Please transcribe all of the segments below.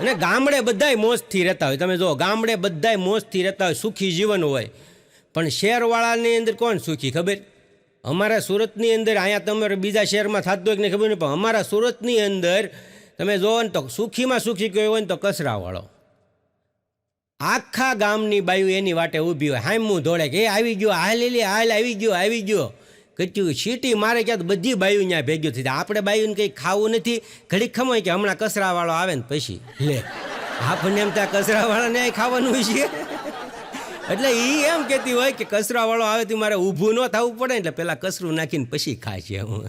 અને ગામડે બધાય મોજથી રહેતા હોય. તમે જો ગામડે બધાય મોજથી રહેતા હોય, સુખી જીવન હોય. પણ શહેરવાળાની અંદર કોણ સુખી ખબર? અમારા સુરતની અંદર, અહીંયા તમારે બીજા શહેરમાં થતું હોય કે નહીં ખબર નહીં, પણ અમારા સુરતની અંદર તમે જોવો ને તો સુખીમાં સુખી કયો હોય ને તો કચરાવાળો. આખા ગામની બાયું એની વાટે ઊભી હોય, હામું દોડે કે એ આવી ગયો, હાલ લે હાલ, આવી ગયો આવી ગયો. કચ્યું સીટી મારે ક્યાં બધી બાયું ત્યાં ભેગ્યું થઈ જાય. આપણે બાયુને કંઈ ખાવું નથી, ઘડીક ખમાય કે હમણાં કચરાવાળો આવે ને પછી લે આપણને એમ ત્યાં કચરાવાળાને ખાવાનું છે. એટલે એ એમ કહેતી હોય કે કચરાવાળો આવે તો મારે ઊભું ન થવું પડે, એટલે પહેલાં કચરું નાખીને પછી ખાશે હું.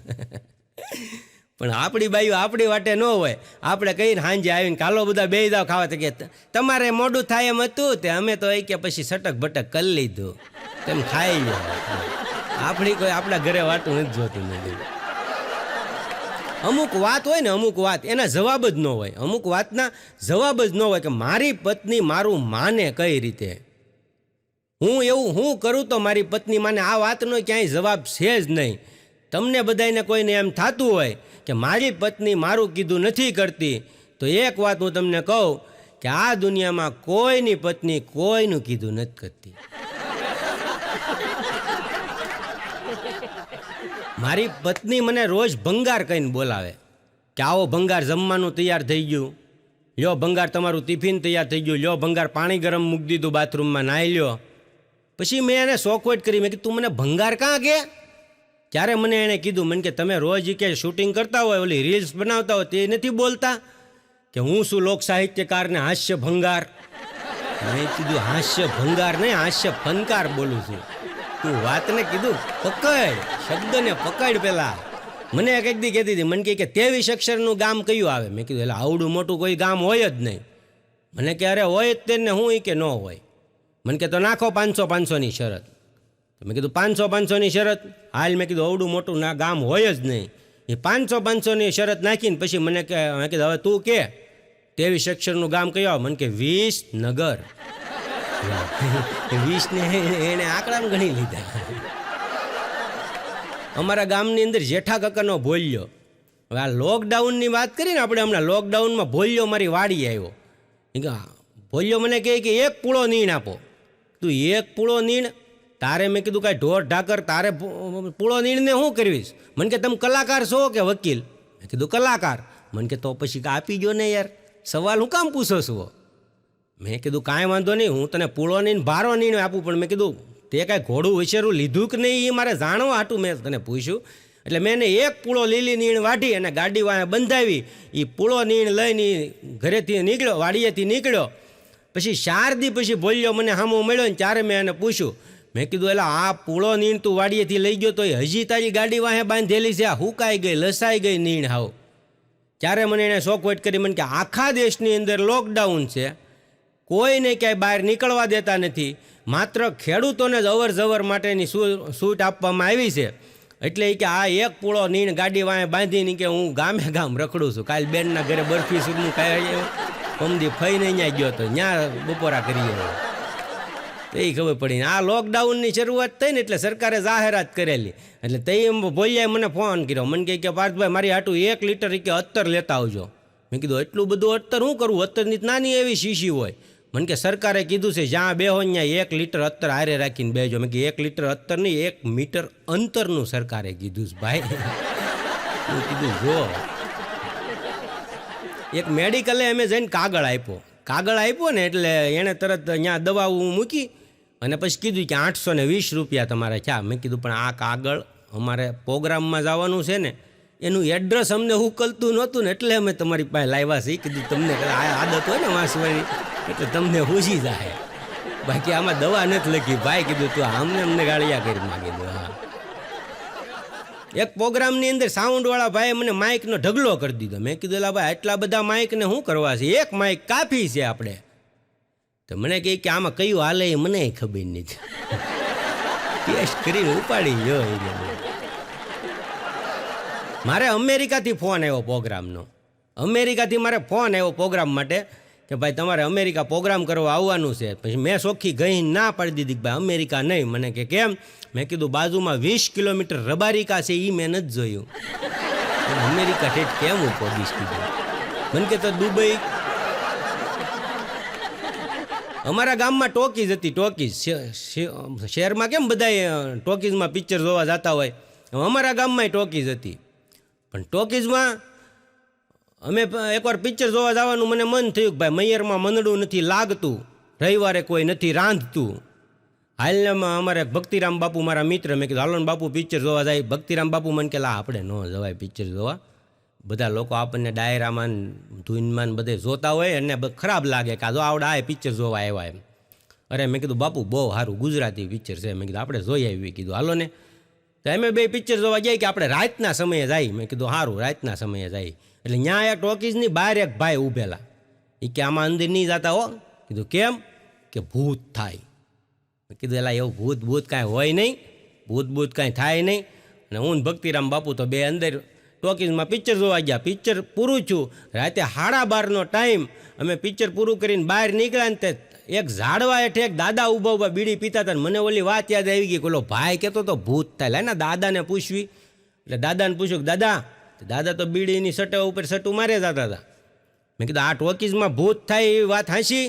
પણ આપણી બાયું આપણી વાટે ન હોય. આપણે કહીને સાંજે આવીને કાલો બધા બે દાવ ખાવા તો કે તમારે મોડું થાય એમ હતું તે અમે તો એ કે પછી સટક ભટક કરી લીધું તેમ ખાઈ લો. આપણી કોઈ આપણા ઘરે વાતું નથી જોતું નથી. અમુક વાત હોય ને, અમુક વાત એના જવાબ જ ન હોય. અમુક વાતના જવાબ જ ન હોય કે મારી પત્ની મારું માને કઈ રીતે, હું કરું તો મારી પત્ની માને. આ વાતનો ક્યાંય જવાબ છે જ નહીં. તમને બધાને કોઈને એમ થતું હોય કે મારી પત્ની મારું કીધું નથી કરતી, તો એક વાત હું તમને કહું કે આ દુનિયામાં કોઈની પત્ની કોઈનું કીધું નથી કરતી. મારી પત્ની મને રોજ ભંગાર કહીને બોલાવે કે આવો ભંગાર જમવાનું તૈયાર થઈ ગયું, લ્યો ભંગાર તમારું ટિફિન તૈયાર થઈ ગયું, લ્યો ભંગાર પાણી ગરમ મૂકી દીધું બાથરૂમમાં, નાહી લ્યો. પછી મેં એને શોકવેટ કરી, મેં કીધું તું મને ભંગાર કાં કે? ત્યારે મને એણે કીધું, મને કે તમે રોજ કે શૂટિંગ કરતા હોય, ઓલી રીલ્સ બનાવતા હોય, તે નથી બોલતા કે હું શું લોક સાહિત્યકારને હાસ્ય ભંગાર? મેં કીધું હાસ્ય ભંગાર નહીં, હાસ્ય ફનકાર બોલું છું. તું વાતને કીધું પકડ, શબ્દને પકડ. પેલા મને કંઈક દી કહેતી હતી, મને કે 23 અક્ષરનું ગામ કયું આવે? મેં કીધું એટલે આવડું મોટું કોઈ ગામ હોય જ નહીં. મને કે અરે હોય જ તેને હું કે ન હોય. મને કે તો નાખો 500-500ની શરત. મેં કીધું 500-500ની શરત હાલ. મેં કીધું આવડું મોટું ના ગામ હોય જ નહીં. એ 500-500ની શરત નાખીને પછી મને કે, મેં કીધું હવે તું કે 23 અક્ષરનું ગામ કયું આવે? મને કે વિસનગર. 20 ને એને આંકડામાં ગણી લીધા. અમારા ગામની અંદર જેઠા કાકાનો ભોલ્યો. હવે આ લોકડાઉનની વાત કરીને આપણે, હમણાં લોકડાઉનમાં ભોલ્યો મારી વાડી આવ્યો. ભોલ્યો મને કહે કે 1 પૂળો નીણ આપો. તું 1 પૂળો નીણ તારે? મેં કીધું કાંઈ ઢોર ઢાકર તારે પૂળો નીણને શું કરવીશ? મને કે તમે કલાકાર છો કે વકીલ? મેં કીધું કલાકાર. મને કે તો પછી આપી ગયો ને યાર, સવાલ હું કામ પૂછો છો? મેં કીધું કાંઈ વાંધો નહીં, હું તને પૂળો નીણ ભારો નીણ આપું, પણ મેં કીધું તે કાંઈ ઘોડું વિશેરું લીધું કે નહીં એ મારે જાણવા હાટું મેં તને પૂછ્યું. એટલે મેં એને 1 પૂળો લીલી નીણ વાઢી અને ગાડી વાંહે બંધાવી. એ પૂળો નીણ લઈને ઘરેથી નીકળ્યો, વાડીએથી નીકળ્યો. પછી 4 દી પછી ભોલ્યો મને સામો મળ્યો ને ત્યારે મેં એને પૂછ્યું. મેં કીધું એટલે આ પૂળો નીણ તું વાડીએથી લઈ ગયો તો હજી તારી ગાડી વાંહે બાંધેલી છે, આ હુકાઈ ગઈ, લસાઈ ગઈ નીણ હાવ. ત્યારે મને એને શોકવેટ કરી, મને કે આખા દેશની અંદર લોકડાઉન છે, કોઈને ક્યાંય બહાર નીકળવા દેતા નથી, માત્ર ખેડૂતોને જ અવર જવર માટેની છૂટ આપવામાં આવી છે. એટલે કે આ 1 પૂળો નીણ ગાડી વાંહે બાંધીને કે હું ગામે ગામ રખડું છું. કાલ બેનના ઘરે બરફી સુધનું કાંઈ પમદી ફઈને અહીંયા ગયો હતો, ત્યાં બપોરા કરીએ. એ ખબર પડી. આ લોકડાઉનની શરૂઆત થઈ ને એટલે સરકારે જાહેરાત કરેલી. એટલે તે ભોલ્યાએ મને ફોન કર્યો. મને કહે કે પાર્થભાઈ મારી હાટું 1 લીટર કે અત્તર લેતા આવજો. મેં કીધું એટલું બધું અત્તર શું કરવું? અત્તરની નાની એવી શીશી હોય. મને કે સરકારે કીધું છે જ્યાં બેહો ત્યાં 1 લીટર અત્તર હારે રાખીને બેજો. મેં કે 1 લીટર અત્તર નહીં, 1 મીટર અંતરનું સરકારે કીધું છે ભાઈ. હું કીધું જો એક મેડિકલે અમે જઈને કાગળ આપ્યો ને એટલે એણે તરત અહીંયા દવાઓ મૂકી અને પછી કીધું કે 820 રૂપિયા તમારે થયા. મેં કીધું પણ આ કાગળ અમારે પ્રોગ્રામમાં જવાનું છે ને એનું એડ્રેસ અમને ઉકલતું નહોતું ને એટલે અમે તમારી પાસે લાવ્યા છીએ. કીધું તમને આદત હોય ને વાંચવાની એટલે તમને પૂછી જાય, બાકી આમાં દવા નથી લખી. ભાઈ કીધું તું અમને ગાળિયા કરી માગી દો. હા, એક પ્રોગ્રામની અંદર સાઉન્ડવાળા ભાઈએ મને માઇકનો ઢગલો કરી દીધો. મેં કીધું એલા ભાઈ આટલા બધા માઇકને શું કરવા છે? 1 માઇક કાફી છે આપણે. તો મને કહે કે આમાં કયું હાલે એ મને ખબર નથી. ટેસ્ટ કરીને ઉપાડી લ્યો. મારે અમેરિકાથી ફોન આવ્યો પ્રોગ્રામનો. અમેરિકાથી મારે ફોન આવ્યો પ્રોગ્રામ માટે કે ભાઈ તમારે અમેરિકા પ્રોગ્રામ કરવા આવવાનું છે. પછી મેં ચોખ્ખી ગઈ ના પાડી દીધી કે ભાઈ અમેરિકા નહીં. મને કે કેમ? મેં કીધું બાજુમાં 20 કિલોમીટર રબારિકા છે એ મેં નથી જોયું. અમેરિકા ઠેઠ કેમ હું પહોંચીશ? કીધું મને કે તો દુબઈ અમારા ગામમાં ટોકીઝ હતી, ટોકીઝ. શહેરમાં કેમ બધા ટોકીઝમાં પિક્ચર જોવા જતા હોય, અમારા ગામમાંય ટોકીઝ હતી. પણ ટોકીઝમાં અમે એકવાર પિક્ચર જોવા જવાનું મને મન થયું કે ભાઈ મૈયરમાં મંદડું નથી લાગતું, રવિવારે કોઈ નથી રાંધતું. હાલમાં અમારે ભક્તિરામ બાપુ મારા મિત્ર, મેં કીધું હાલો ને બાપુ પિક્ચર જોવા જાય. ભક્તિરામ બાપુ મને કે લા આપણે ન જવાય પિક્ચર જોવા, બધા લોકો આપણને ડાયરામાં ધૂનમાં બધે જોતા હોય અને ખરાબ લાગે કે આ જો આવડા આ પિક્ચર જોવા આવ્યા એમ. અરે મેં કીધું બાપુ બહુ સારું ગુજરાતી પિક્ચર છે, મેં કીધું આપણે જોઈ આવી. કીધું હાલો ને. તો અમે બે પિક્ચર જોવા જાય કે આપણે રાતના સમયે જાય. મેં કીધું સારું રાતના સમયે જાય. એટલે ત્યાં એક ટોકીઝની બહાર એક ભાઈ ઊભેલા, એ કે આમાં અંદર નહીં જતા હો. કીધું કેમ? કે ભૂત થાય. મેં કીધું એલા એવું ભૂત કાંઈ હોય નહીં, ભૂત કાંઈ થાય નહીં. અને હું ને ભક્તિરામ બાપુ તો બે અંદર ટોકીઝમાં પિક્ચર જોવા ગયા. પિક્ચર પૂરું છું, રાતે 12:30નો ટાઈમ. અમે પિક્ચર પૂરું કરીને બહાર નીકળ્યા ને તે એક ઝાડવા હેઠે એક દાદા ઊભા બીડી પીતા હતા. મને ઓલી વાત યાદ આવી ગઈ, ઓલો ભાઈ કહેતો તો ભૂત થાય. લે ને દાદાને પૂછવી. એટલે દાદાને પૂછ્યું કે દાદા તો બીડીની સટા ઉપર સટું મારે જતા હતા. મેં કીધું આ ટોકીઝમાં ભૂત થાય એવી વાત હાંસી?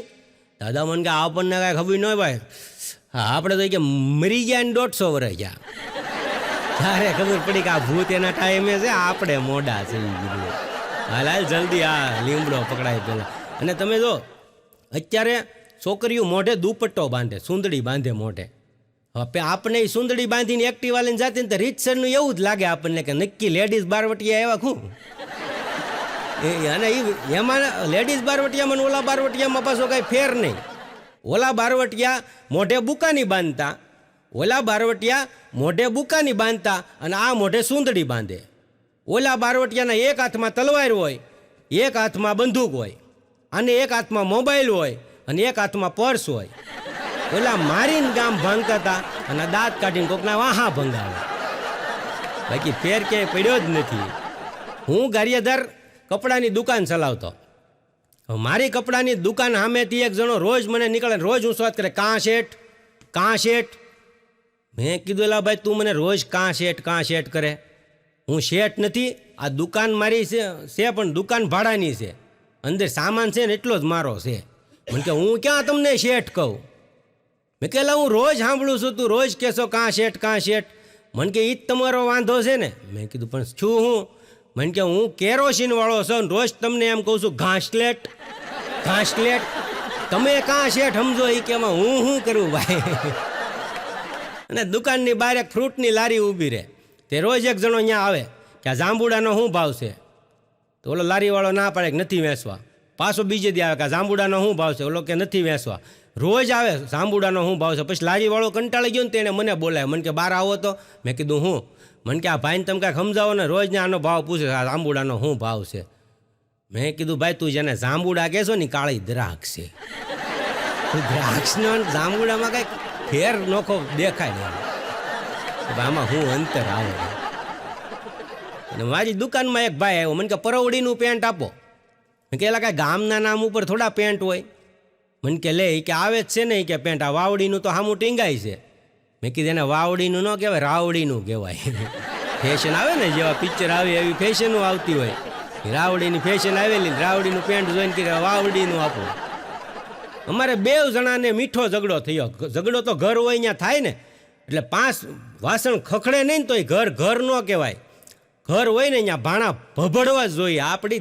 દાદા મને કે આપણને કાંઈ ખબર ન હોય ભાઈ, હા આપણે તો કે મરી ગયા ને 150 વર્ષ ગયા ત્યારે ખબર પડી કે આ ભૂત એના ટાઈમે છે, આપણે મોડા છે. હાલ જલ્દી આ લીમડો પકડાય પેલા. અને તમે જો અત્યારે છોકરીઓ મોઢે દુપટ્ટો બાંધે, સુંદડી બાંધે મોઢે. હવે આપણે એ સુંદડી બાંધીને એક્ટિવા લઈને જાતી ને તો રીતસરનું એવું જ લાગે આપણને કે નક્કી લેડીઝ બારવટિયા એવા શું. અને એમાં લેડીઝ બારવટિયામાં ઓલા બારવટિયામાં પાછો કાંઈ ફેર નહીં. ઓલા બારવટિયા મોઢે બુકાની બાંધતા, ઓલા બારવટિયા મોઢે બુકાની બાંધતા અને આ મોઢે સુંદડી બાંધે. ઓલા બારવટિયાના એક હાથમાં તલવાર હોય, એક હાથમાં બંદૂક હોય, અને એક હાથમાં મોબાઈલ હોય અને એક હાથમાં પર્સ હોય. ઓલા મારીને ગામ ભાંગતા હતા અને દાંત કાઢીને કોકના વાહા ભંગાવે. બાકી ફેર ક્યાંય પડ્યો જ નથી. હું ગારિયાધાર કપડાની દુકાન ચલાવતો. મારી કપડાની દુકાન સામેથી એક જણો રોજ મને નીકળે, રોજ હું વાત કરે કાં શેઠ. મેં કીધું એલા ભાઈ તું મને રોજ કાં શેઠ કરે. હું શેઠ નથી, આ દુકાન મારી છે પણ દુકાન ભાડાની છે, અંદર સામાન છે ને એટલો જ મારો છે. મને કે હું ક્યાં તમને શેઠ કહું. મેં કહેલા હું રોજ સાંભળું છું, તું રોજ કહેશો કાં શેઠ. મને કે એ જ તમારો વાંધો છે ને. મેં કીધું પણ છું હું. મને કે હું કેરોસીન વાળો છું, રોજ તમને એમ કહું છું ઘાસલેટ. તમે કાં શેઠ સમજો એ કે એમાં હું શું કરું ભાઈ. અને દુકાનની બહાર એક ફ્રૂટની લારી ઊભી રહે. તે રોજ એક જણો અહીંયા આવે કે આ જાંબુડાનો શું ભાવ છે? તો ઓલો લારીવાળો ના પાડે કે નથી વેચવા. પાછો બીજે દી આવે કે આ જાંબુડાનો શું ભાવ છે? ઓલો કે નથી વેચવા. રોજ આવે જાંબુડાનો શું ભાવ છે? પછી લારીવાળો કંટાળી ગયો ને તેણે મને બોલાય. મને કે બહાર આવો તો. મેં કીધું હું. મને કે આ ભાઈને તમે કાંઈક સમજાવો ને, રોજને આનો ભાવ પૂછે આ જાંબુડાનો શું ભાવ છે? મેં કીધું ભાઈ તું જેને જાંબુડા કહેશો ને કાળી દ્રાક્ષ છે. દ્રાક્ષનો જાંબુડામાં કાંઈક ફેર નોખો દેખાય ને આમાં હું અંતર આવે. અને મારી દુકાનમાં એક ભાઈ આવ્યો, મને કે પરવડીનું પેન્ટ આપો. મેં કે એલા કાંઈ ગામના નામ ઉપર થોડા પેન્ટ હોય. મને કે લે કે આવે જ છે ને કે પેન્ટ, આ વાવડીનું તો સામું ટીંગાય છે. મેં કીધું એને વાવડીનું ન કહેવાય, રાવડીનું કહેવાય. ફેશન આવે ને જેવા પિક્ચર આવે એવી ફેશનો આવતી હોય. રાવડીની ફેશન આવેલી, રાવડીનું પેન્ટ જોઈને કે વાવડીનું આપો. અમારે 2 જણાને મીઠો ઝઘડો થયો. ઝઘડો તો ઘર હોય ત્યાં થાય ને, એટલે 5 વાસણ ખખડે નહીં તો એ ઘર ન કહેવાય. ઘર હોય ને અહીંયા ભાણા ભભડવા જ જોઈએ. આપણી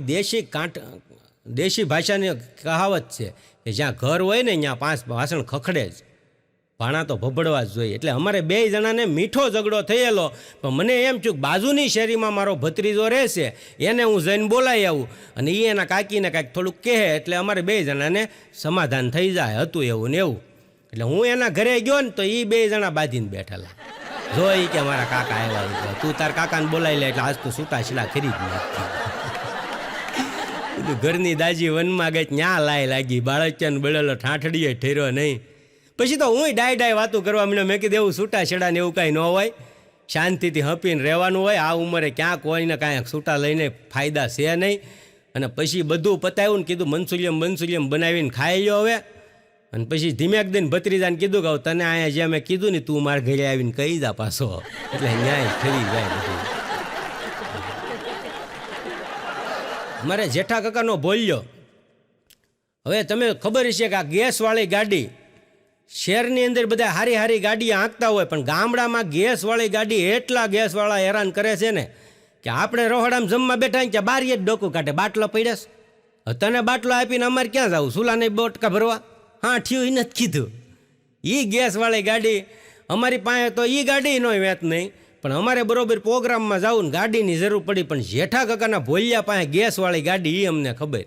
દેશી ભાષાની કહાવત છે કે જ્યાં ઘર હોય ને ત્યાં 5 વાસણ ખખડે જ, ભાણા તો ભભડવા જ જોઈએ. એટલે અમારે 2 જણાને મીઠો ઝઘડો થયેલો. પણ મને એમ છું કે બાજુની શેરીમાં મારો ભત્રીજો રહેશે, એને હું જઈને બોલાવી આવું અને એ એના કાકીને કાંઈક થોડુંક કહે એટલે અમારે 2 જણાને સમાધાન થઈ જાય. હતું એવું ને એવું. એટલે હું એના ઘરે ગયો ને તો એ 2 જણા બાંધીને બેઠેલા. જોઈ કે મારા કાકા આવ્યા, તું તાર કાકાને બોલાવી લે એટલે આજ તો છૂટાછેડા ખરી જ નથી. ઘરની દાજી વનમાં ગઈ ન્યા લાગી, બાળકને બળેલો ઠાઠડીએ ઠેર્યો નહીં. પછી તો હું ડાય વાતો કરવા માંડ્યો. મેં કીધું એવું છૂટાછેડા ને એવું કાંઈ ન હોય, શાંતિથી હપીને રહેવાનું હોય. આ ઉંમરે ક્યાં કોઈને કાંઈ છૂટા લઈને ફાયદા છે નહીં. અને પછી બધું પતાવ્યું ને કીધું મનસુલિયમ બનાવીને ખાઈ લ્યો હવે. અને પછી ધીમેક દઈને ભત્રીજાને કીધું કે તને અહીંયા જ્યાં મેં કીધું ને તું મારા ઘરે આવીને કહી જા પાછો, એટલે ન્યાય ફરી જાય બધું. મારે જેઠા કાકાનો બોલ્યો હવે તમે ખબર હશે કે આ ગેસવાળી ગાડી શહેરની અંદર બધા હારી હારી ગાડી આંકતા હોય, પણ ગામડામાં ગેસવાળી ગાડી એટલા ગેસવાળા હેરાન કરે છે ને કે આપણે રોહડામાં જમવા બેઠા ને ત્યાં બારીએ જ ડોકું કાઢે, બાટલો પડ્યાસ. તને બાટલો આપીને અમારે ક્યાં જવું, સુલાને બોટકા ભરવા? હા થયું એ નથી કીધું. એ ગેસવાળી ગાડી અમારી પાસે તો એ ગાડી નો વેત નહીં, પણ અમારે બરોબર પ્રોગ્રામમાં જવું ને ગાડીની જરૂર પડી, પણ જેઠા કાકાના ભોલિયા પાસે ગેસવાળી ગાડી એ અમને ખબર.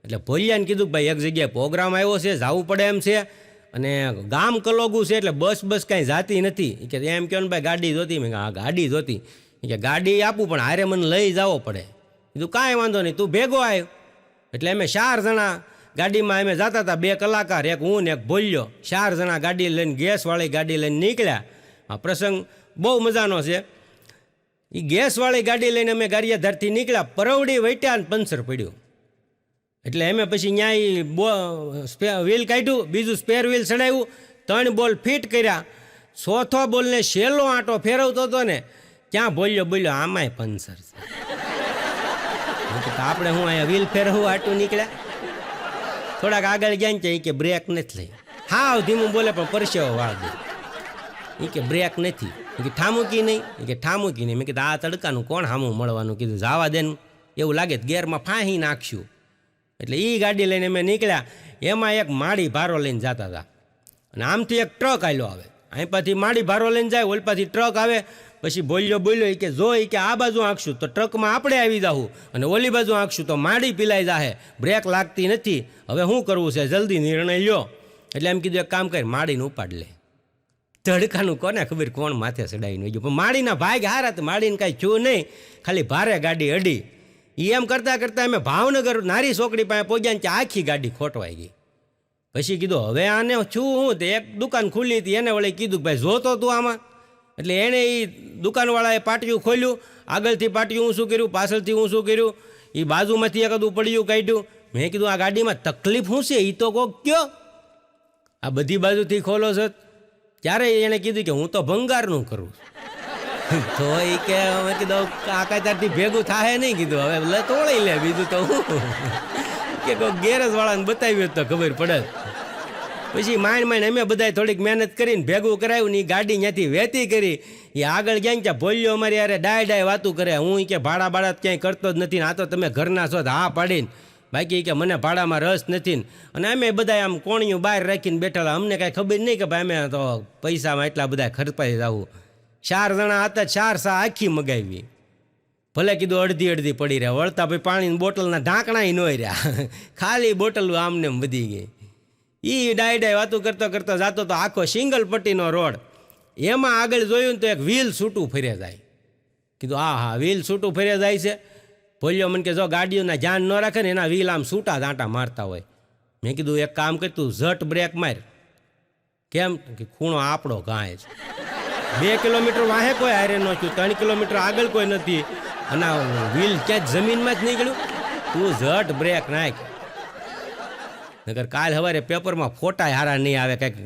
એટલે ભોલિયાને કીધું કે ભાઈ એક જગ્યાએ પ્રોગ્રામ આવ્યો છે, જવું પડે એમ છે, અને ગામ કલોગું છે એટલે બસ કાંઈ જાતી નથી. કે એમ કહો ને ભાઈ ગાડી જોતી. મેં હા ગાડી જોતી. કે ગાડી આપું પણ હારે મને લઈ જવો પડે. કીધું કાંઈ વાંધો નહીં, તું ભેગો આવ્યો. એટલે અમે 4 જણા ગાડીમાં અમે જતા હતા, 2 કલાકાર, એક હું ને એક ભોલ્યો, 4 જણા ગાડી લઈને ગેસવાળી ગાડી લઈને નીકળ્યા. આ પ્રસંગ બહુ મજાનો છે. એ ગેસવાળી ગાડી લઈને અમે ગારિયાધારથી નીકળ્યા, પરવડી વટ્યા ને પંચર પડ્યું. એટલે અમે પછી ન્યાય વ્હીલ કાઢ્યું, બીજું સ્પેર વ્હીલ ચડાવ્યું, 3 બોલ ફિટ કર્યા. 4થો બોલને છેલ્લો આંટો ફેરવતો હતો ને ત્યાં બોલ્યો આમાંય પંચર છે. આપણે હું અહીંયા વ્હીલ ફેરવવું આટું નીકળ્યા. થોડાક આગળ ગયા ને કે બ્રેક નથી લઈ. હાવ ધીમું બોલે પણ પરસેવો વાળ દે. એ કે બ્રેક નથી. કે ઠામુકી નહીં. કે ઠામુકી નહીં. મેં કીધું આ તડકાનું કોણ હામું મળવાનું. કીધું જવા દે, એવું લાગે ગેરમાં ફાંહી નાખશું. એટલે એ ગાડી લઈને અમે નીકળ્યા. એમાં એક માળી ભારો લઈને જતા હતા, અને આમથી એક ટ્રક આવેલો આવે. અહીં પાછી માળી ભારો લઈને જાય, ઓલ પાછી ટ્રક આવે. પછી બોલ્યો કે જો કે આ બાજુ આંકશું તો ટ્રકમાં આપણે આવી જાવું, અને ઓલી બાજુ આંકશું તો માળી પીલાઈ જાહે, બ્રેક લાગતી નથી. હવે શું કરવું છે, જલ્દી નિર્ણય લ્યો. એટલે એમ કીધું એક કામ કરી, માળીને ઉપાડ લે. તડકાનું કોને ખબર કોણ માથે ચડાવીને ગયું. પણ માળીના ભાગ હારા, તો માળીને કાંઈ થયું નહીં, ખાલી ભારે ગાડી અડી. એમ કરતાં કરતાં અમે ભાવનગર નારી ચોકડી પાસે પહોંચ્યા ને ત્યાં આખી ગાડી ખોટવાઈ ગઈ. પછી કીધું હવે આને છું હું, તે એક દુકાન ખુલ્લી હતી, એને વળી કીધું ભાઈ જોતો તું આમાં. એટલે એણે એ દુકાનવાળાએ પાટિયું ખોલ્યું, આગળથી પાટિયું ઊંચું કર્યું, પાછળથી ઊંચું કર્યું, એ બાજુમાંથી એકાદું પડ્યું કાઢ્યું. મેં કીધું આ ગાડીમાં તકલીફ શું છે એ તો કોક કયો, આ બધી બાજુથી ખોલો છો. ત્યારે એણે કીધું કે હું તો ભંગારનું કરું. તો એ કે અમે કીધું કાકા ત્યારથી ભેગું થાય નહીં. કીધું હવે તોડી લે, બીજું તો હું કે કોઈ ગેરેજવાળાને બતાવ્યું તો ખબર પડે. પછી માંડ અમે બધા થોડીક મહેનત કરીને ભેગું કરાવ્યું ને એ ગાડી ત્યાંથી વહેતી કરી. એ આગળ ક્યાંય ત્યાં ભોલ્યો અમારી યારે ડાય વાતું કરે. હું કે ભાડા ક્યાંય કરતો જ નથી ને, આ તો તમે ઘરના છો હા પાડીને, બાકી કે મને ભાડામાં રસ નથી. અને અમે બધા આમ કોણિયું બહાર રાખીને બેઠેલા, અમને કાંઈ ખબર નહીં કે ભાઈ અમે તો પૈસામાં એટલા બધા ખર્ચાઈ જવું. 4 જણા હતા, 4 સા આખી મગાવી. ભલે કીધું અડધી પડી રહ્યા, વળતા ભાઈ પાણીની બોટલના ઢાંકણા ન રહ્યા, ખાલી બોટલ આમને વધી ગઈ. એ ડાય વાતું કરતો જતો તો આખો સિંગલ પટ્ટીનો રોડ. એમાં આગળ જોયું તો એક વ્હીલ છૂટું ફર્યા જાય. કીધું હા વ્હીલ છૂટું ફર્યા જાય છે. બોલ્યો મને કે જો ગાડીઓના ધ્યાન ન રાખે ને એના વ્હીલ આમ છૂટા દાંટા મારતા હોય. મેં કીધું એક કામ કર, તું ઝટ બ્રેક માર. કેમ કે ખૂણો આપણો ગાય છે. 2 કિલોમીટર વાહે કોઈ હારે ન થયું, 3 કિલોમીટર આગળ કોઈ નથી, અને વ્હીલ ક્યાંક જમીનમાં જ નીકળ્યું. તું ઝટ બ્રેક નાખ, નકર કાલ સવારે પેપરમાં ફોટા હારા નહીં આવે. કંઈક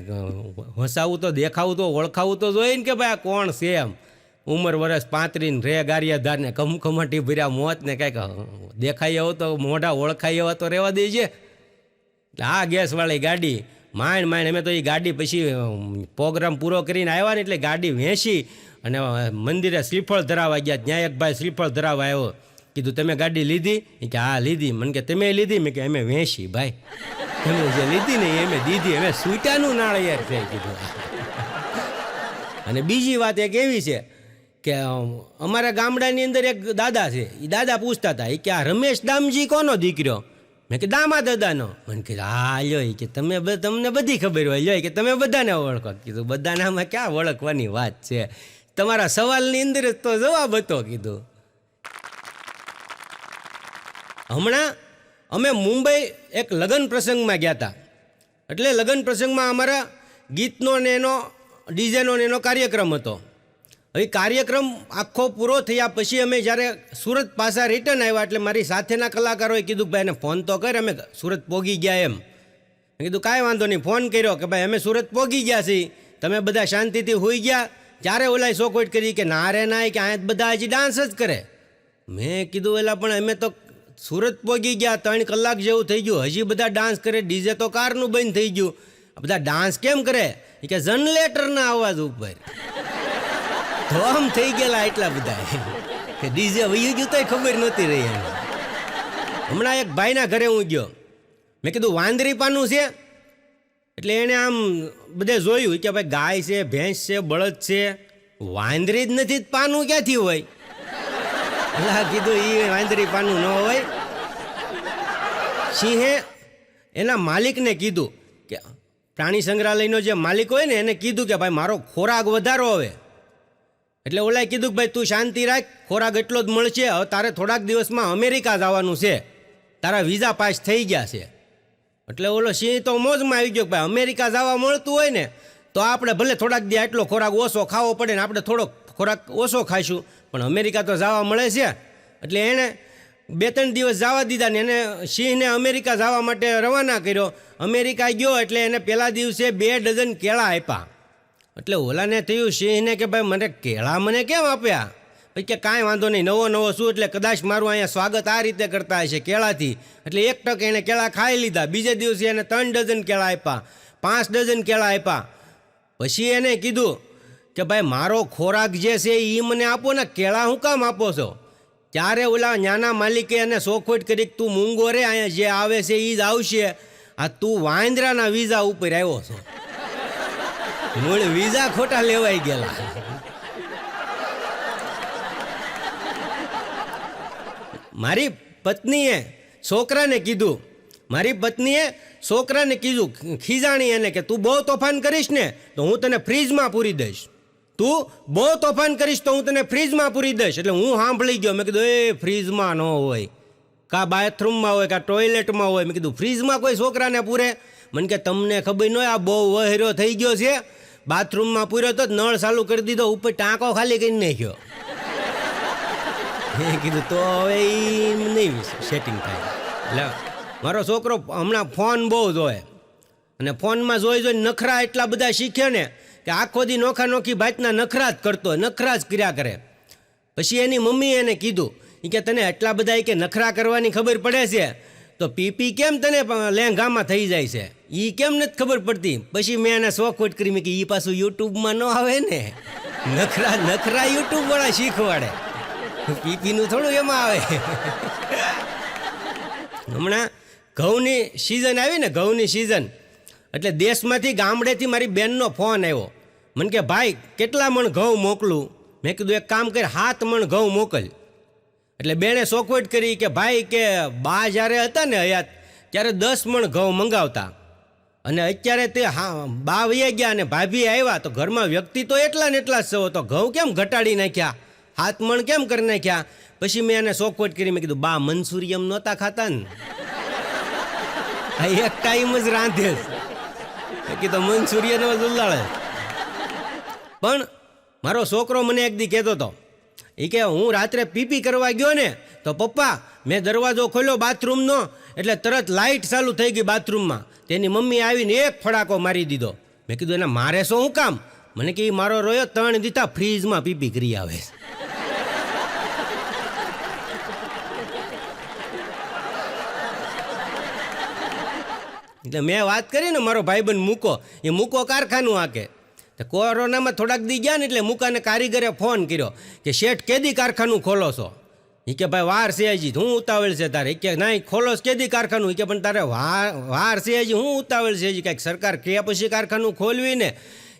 હસાવું તો, દેખાવું તો, ઓળખાવું તો જોઈએ ને કે ભાઈ આ કોણ છે એમ. ઉંમર વર્ષ 35 રે ગારિયાધારને કમકમાટી ભર્યા મોત ને કંઈક દેખાઈ એવો તો, મોઢા ઓળખાઈ એવા તો રહેવા દેજે. એટલે આ ગેસવાળી ગાડી માંડ અમે તો એ ગાડી પછી પ્રોગ્રામ પૂરો કરીને આવ્યા ને એટલે ગાડી વેચી અને મંદિરે શ્રીફળ ધરાવવા ગયા. ત્યાં એક ભાઈ શ્રીફળ ધરાવવા આવ્યો. કીધું તમે ગાડી લીધી? કે હા લીધી. મને કે તમે લીધી? મેં કે અમે વેચી ભાઈ, તમે જે લીધી ને અમે દીધી, અમે સૂટાનું નાળિયેર છે કીધું. અને બીજી વાત એક એવી છે કે અમારા ગામડાની અંદર એક દાદા છે. એ દાદા પૂછતા હતા કે આ રમેશ દામજી કોનો દીકરો? મેં કે દામા દાદાનો. મને કે હા લ્યો કે તમને બધી ખબર હોય, લ્યો કે તમે બધાને ઓળખો. કીધું બધાને આમાં ક્યાં ઓળખવાની વાત છે, તમારા સવાલની અંદર જ તો જવાબ હતો. કીધું હમણાં અમે મુંબઈ એક લગ્ન પ્રસંગમાં ગયા હતા. એટલે લગ્ન પ્રસંગમાં અમારા ગીતનો ને એનો ડીજેનો ને એનો કાર્યક્રમ હતો. હવે કાર્યક્રમ આખો પૂરો થયા પછી અમે જ્યારે સુરત પાછા રિટર્ન આવ્યા, એટલે મારી સાથેના કલાકારોએ કીધું કે ભાઈ એને ફોન તો કર, અમે સુરત પહોંચી ગયા એમ. મેં કીધું કાંઈ વાંધો નહીં. ફોન કર્યો કે ભાઈ અમે સુરત પહોંચી ગયા છીએ, તમે બધા શાંતિથી હોઈ ગયા. ત્યારે ઓલાએ શોકોટ કરી કે ના રે ના, કે આ બધા હજી ડાન્સ જ કરે. મેં કીધું એલા પણ અમે તો સુરત પહોંચી ગયા, 3 કલાક જેવું થઈ ગયું, હજી બધા ડાન્સ કરે, ડીજે તો કારનું બંધ થઈ ગયું. આ બધા ડાન્સ કેમ કરે? એ કે જનરેટરના અવાજ ઉપર. તો આમ થઈ ગયેલા એટલા બધા કે ડીજે વયું ગયું તોય ખબર નહોતી રહી એને. હમણાં એક ભાઈના ઘરે હું ગયો, મેં કીધું વાંદરી પાનું છે? એટલે એણે આમ બધે જોયું કે ભાઈ ગાય છે, ભેંસ છે, બળદ છે, વાંદરી જ નથી, પાનું ક્યાંથી હોય? એટલે કીધું એ વાંદરી પાનું ન હોય. સિંહે એના માલિકને કીધું કે પ્રાણી સંગ્રહાલયનો જે માલિક હોય ને એને કીધું કે ભાઈ મારો ખોરાક વધારો હવે. એટલે ઓલાએ કીધું કે ભાઈ તું શાંતિ રાખ, ખોરાક એટલો જ મળશે, હવે તારે થોડાક દિવસમાં અમેરિકા જવાનું છે, તારા વિઝા પાસ થઈ ગયા છે. એટલે ઓલો સિંહ તો મોજમાં આવી ગયો કે ભાઈ અમેરિકા જવા મળતું હોય ને તો આપણે ભલે થોડાક દી એટલો ખોરાક ઓછો ખાવો પડે ને આપણે થોડોક ખોરાક ઓછો ખાઈશું, પણ અમેરિકા તો જવા મળે છે. એટલે એણે 2-3 દિવસ જવા દીધા ને એને સિંહને અમેરિકા જવા માટે રવાના કર્યો. અમેરિકા ગયો એટલે એને પહેલા દિવસે 2 ડઝન કેળા આપ્યા. એટલે ઓલાને થયું સિંહને કે ભાઈ મને કેળા મને કેમ આપ્યા? પછી કે કાંઈ વાંધો નહીં, નવો શું, એટલે કદાચ મારું અહીંયા સ્વાગત આ રીતે કરતા હશે કેળાથી. એટલે 1 ટક એણે કેળા ખાઈ લીધા. બીજે દિવસે એને 3 ડઝન કેળા આપ્યા, 5 ડઝન કેળા આપ્યા. પછી એને કીધું કે ભાઈ મારો ખોરાક જે છે એ મને આપો ને, કેળા હું કામ આપો છો? ત્યારે ઓલા નાના માલિકે એને સોખવટ કરી કે તું મૂંગો રે, અહીંયા જે આવે છે એ જ આવશે, આ તું વાંદરાના વિઝા ઉપર આવ્યો છો. મૂળ વિઝા ખોટા લેવાઈ ગયેલા. મારી પત્નીએ છોકરાને કીધું, ખીજાણી એને કે તું બહુ તોફાન કરીશ ને તો હું તને ફ્રીજમાં પૂરી દઈશ, તું બહુ તોફાન કરીશ તો હું તને ફ્રીજમાં પૂરી દઈશ. એટલે હું સાંભળી ગયો, મેં કીધું એ ફ્રીજમાં ન હોય, કાં બાથરૂમમાં હોય, કાં ટોયલેટમાં હોય. મેં કીધું ફ્રીજમાં કોઈ છોકરાને પૂરે? મને કે તમને ખબર ન હોય, આ બહુ વહેરો થઈ ગયો છે, બાથરૂમમાં પૂર્યો તો નળ ચાલુ કરી દીધો, ઉપર ટાંકો ખાલી કરી નાખ્યો. મેં કીધું તો હવે એ નહીં સેટિંગ થાય. એટલે મારો છોકરો હમણાં ફોન બહુ જોવે અને ફોનમાં જોઈ નખરા એટલા બધા શીખ્યો ને કે આખો દી નોખી ભાતના નખરા જ કરતો હોય, નખરા જ કર્યા કરે. પછી એની મમ્મીએ એને કીધું કે તને એટલા બધા કે નખરા કરવાની ખબર પડે છે તો પીપી કેમ તને લેંઘામાં થઈ જાય છે એ કેમ નથી ખબર પડતી? પછી મેં એને શોખવટ કરી, મેં કે એ પાછું યુટ્યુબમાં ન આવે ને, નખરા યુટ્યુબવાળા શીખવાડે, પીપીનું થોડું એમાં આવે. હમણાં ઘઉંની સિઝન આવી ને, ઘઉંની સિઝન, એટલે દેશમાંથી ગામડેથી મારી બેનનો ફોન આવ્યો. મને કે ભાઈ કેટલા મણ ઘઉં મોકલું? મેં કીધું એક કામ કરી, 7 મણ ઘઉં મોકલ. એટલે બેને શોખવટ કરી કે ભાઈ કે બા જ્યારે હતા ને હયાત ત્યારે 10 મણ ઘઉં મંગાવતા, અને અત્યારે તે બા વયા ગયા અને ભાભી આવ્યા તો ઘરમાં વ્યક્તિ તો એટલા ને એટલા જ છો, તો ઘઉં કેમ ઘટાડી નાખ્યા, 7 મણ કેમ કરી નાખ્યા? પછી મેં એને શોખવટ કરી, મેં કીધું બા મંચુરિયમ નહોતા ખાતા ને, એક ટાઈમ જ રાંધે કીધું મંચુરિયન જ ઉલાળે. પણ મારો છોકરો મને એક દી કહેતો હતો, એ કે હું રાત્રે પીપી કરવા ગયો ને તો પપ્પા મેં દરવાજો ખોલ્યો બાથરૂમનો એટલે તરત લાઇટ ચાલુ થઈ ગઈ બાથરૂમમાં. તેની મમ્મી આવીને એક ફડાકો મારી દીધો. મેં કીધું એને મારે શું હું કામ? મને કે મારો રોયો 3 દીધા ફ્રીજમાં પીપી કરી આવે. એટલે મેં વાત કરી ને મારો ભાઈબંધ મૂકો કારખાનું હાકે. તો કોરોનામાં થોડાક દી ગયા ને એટલે મૂકાને કારીગરે ફોન કર્યો કે શેઠ કેદી કારખાનું ખોલો છો? એ કે ભાઈ વાર છે હજી, હું ઉતાવળ છે તારે? કે નહીં ખોલો કેદી કારખાનું? કે પણ તારે વાર છે હજી, હું ઉતાવળ છે હજી, કાંઈક સરકાર કે પછી કારખાનું ખોલવી ને.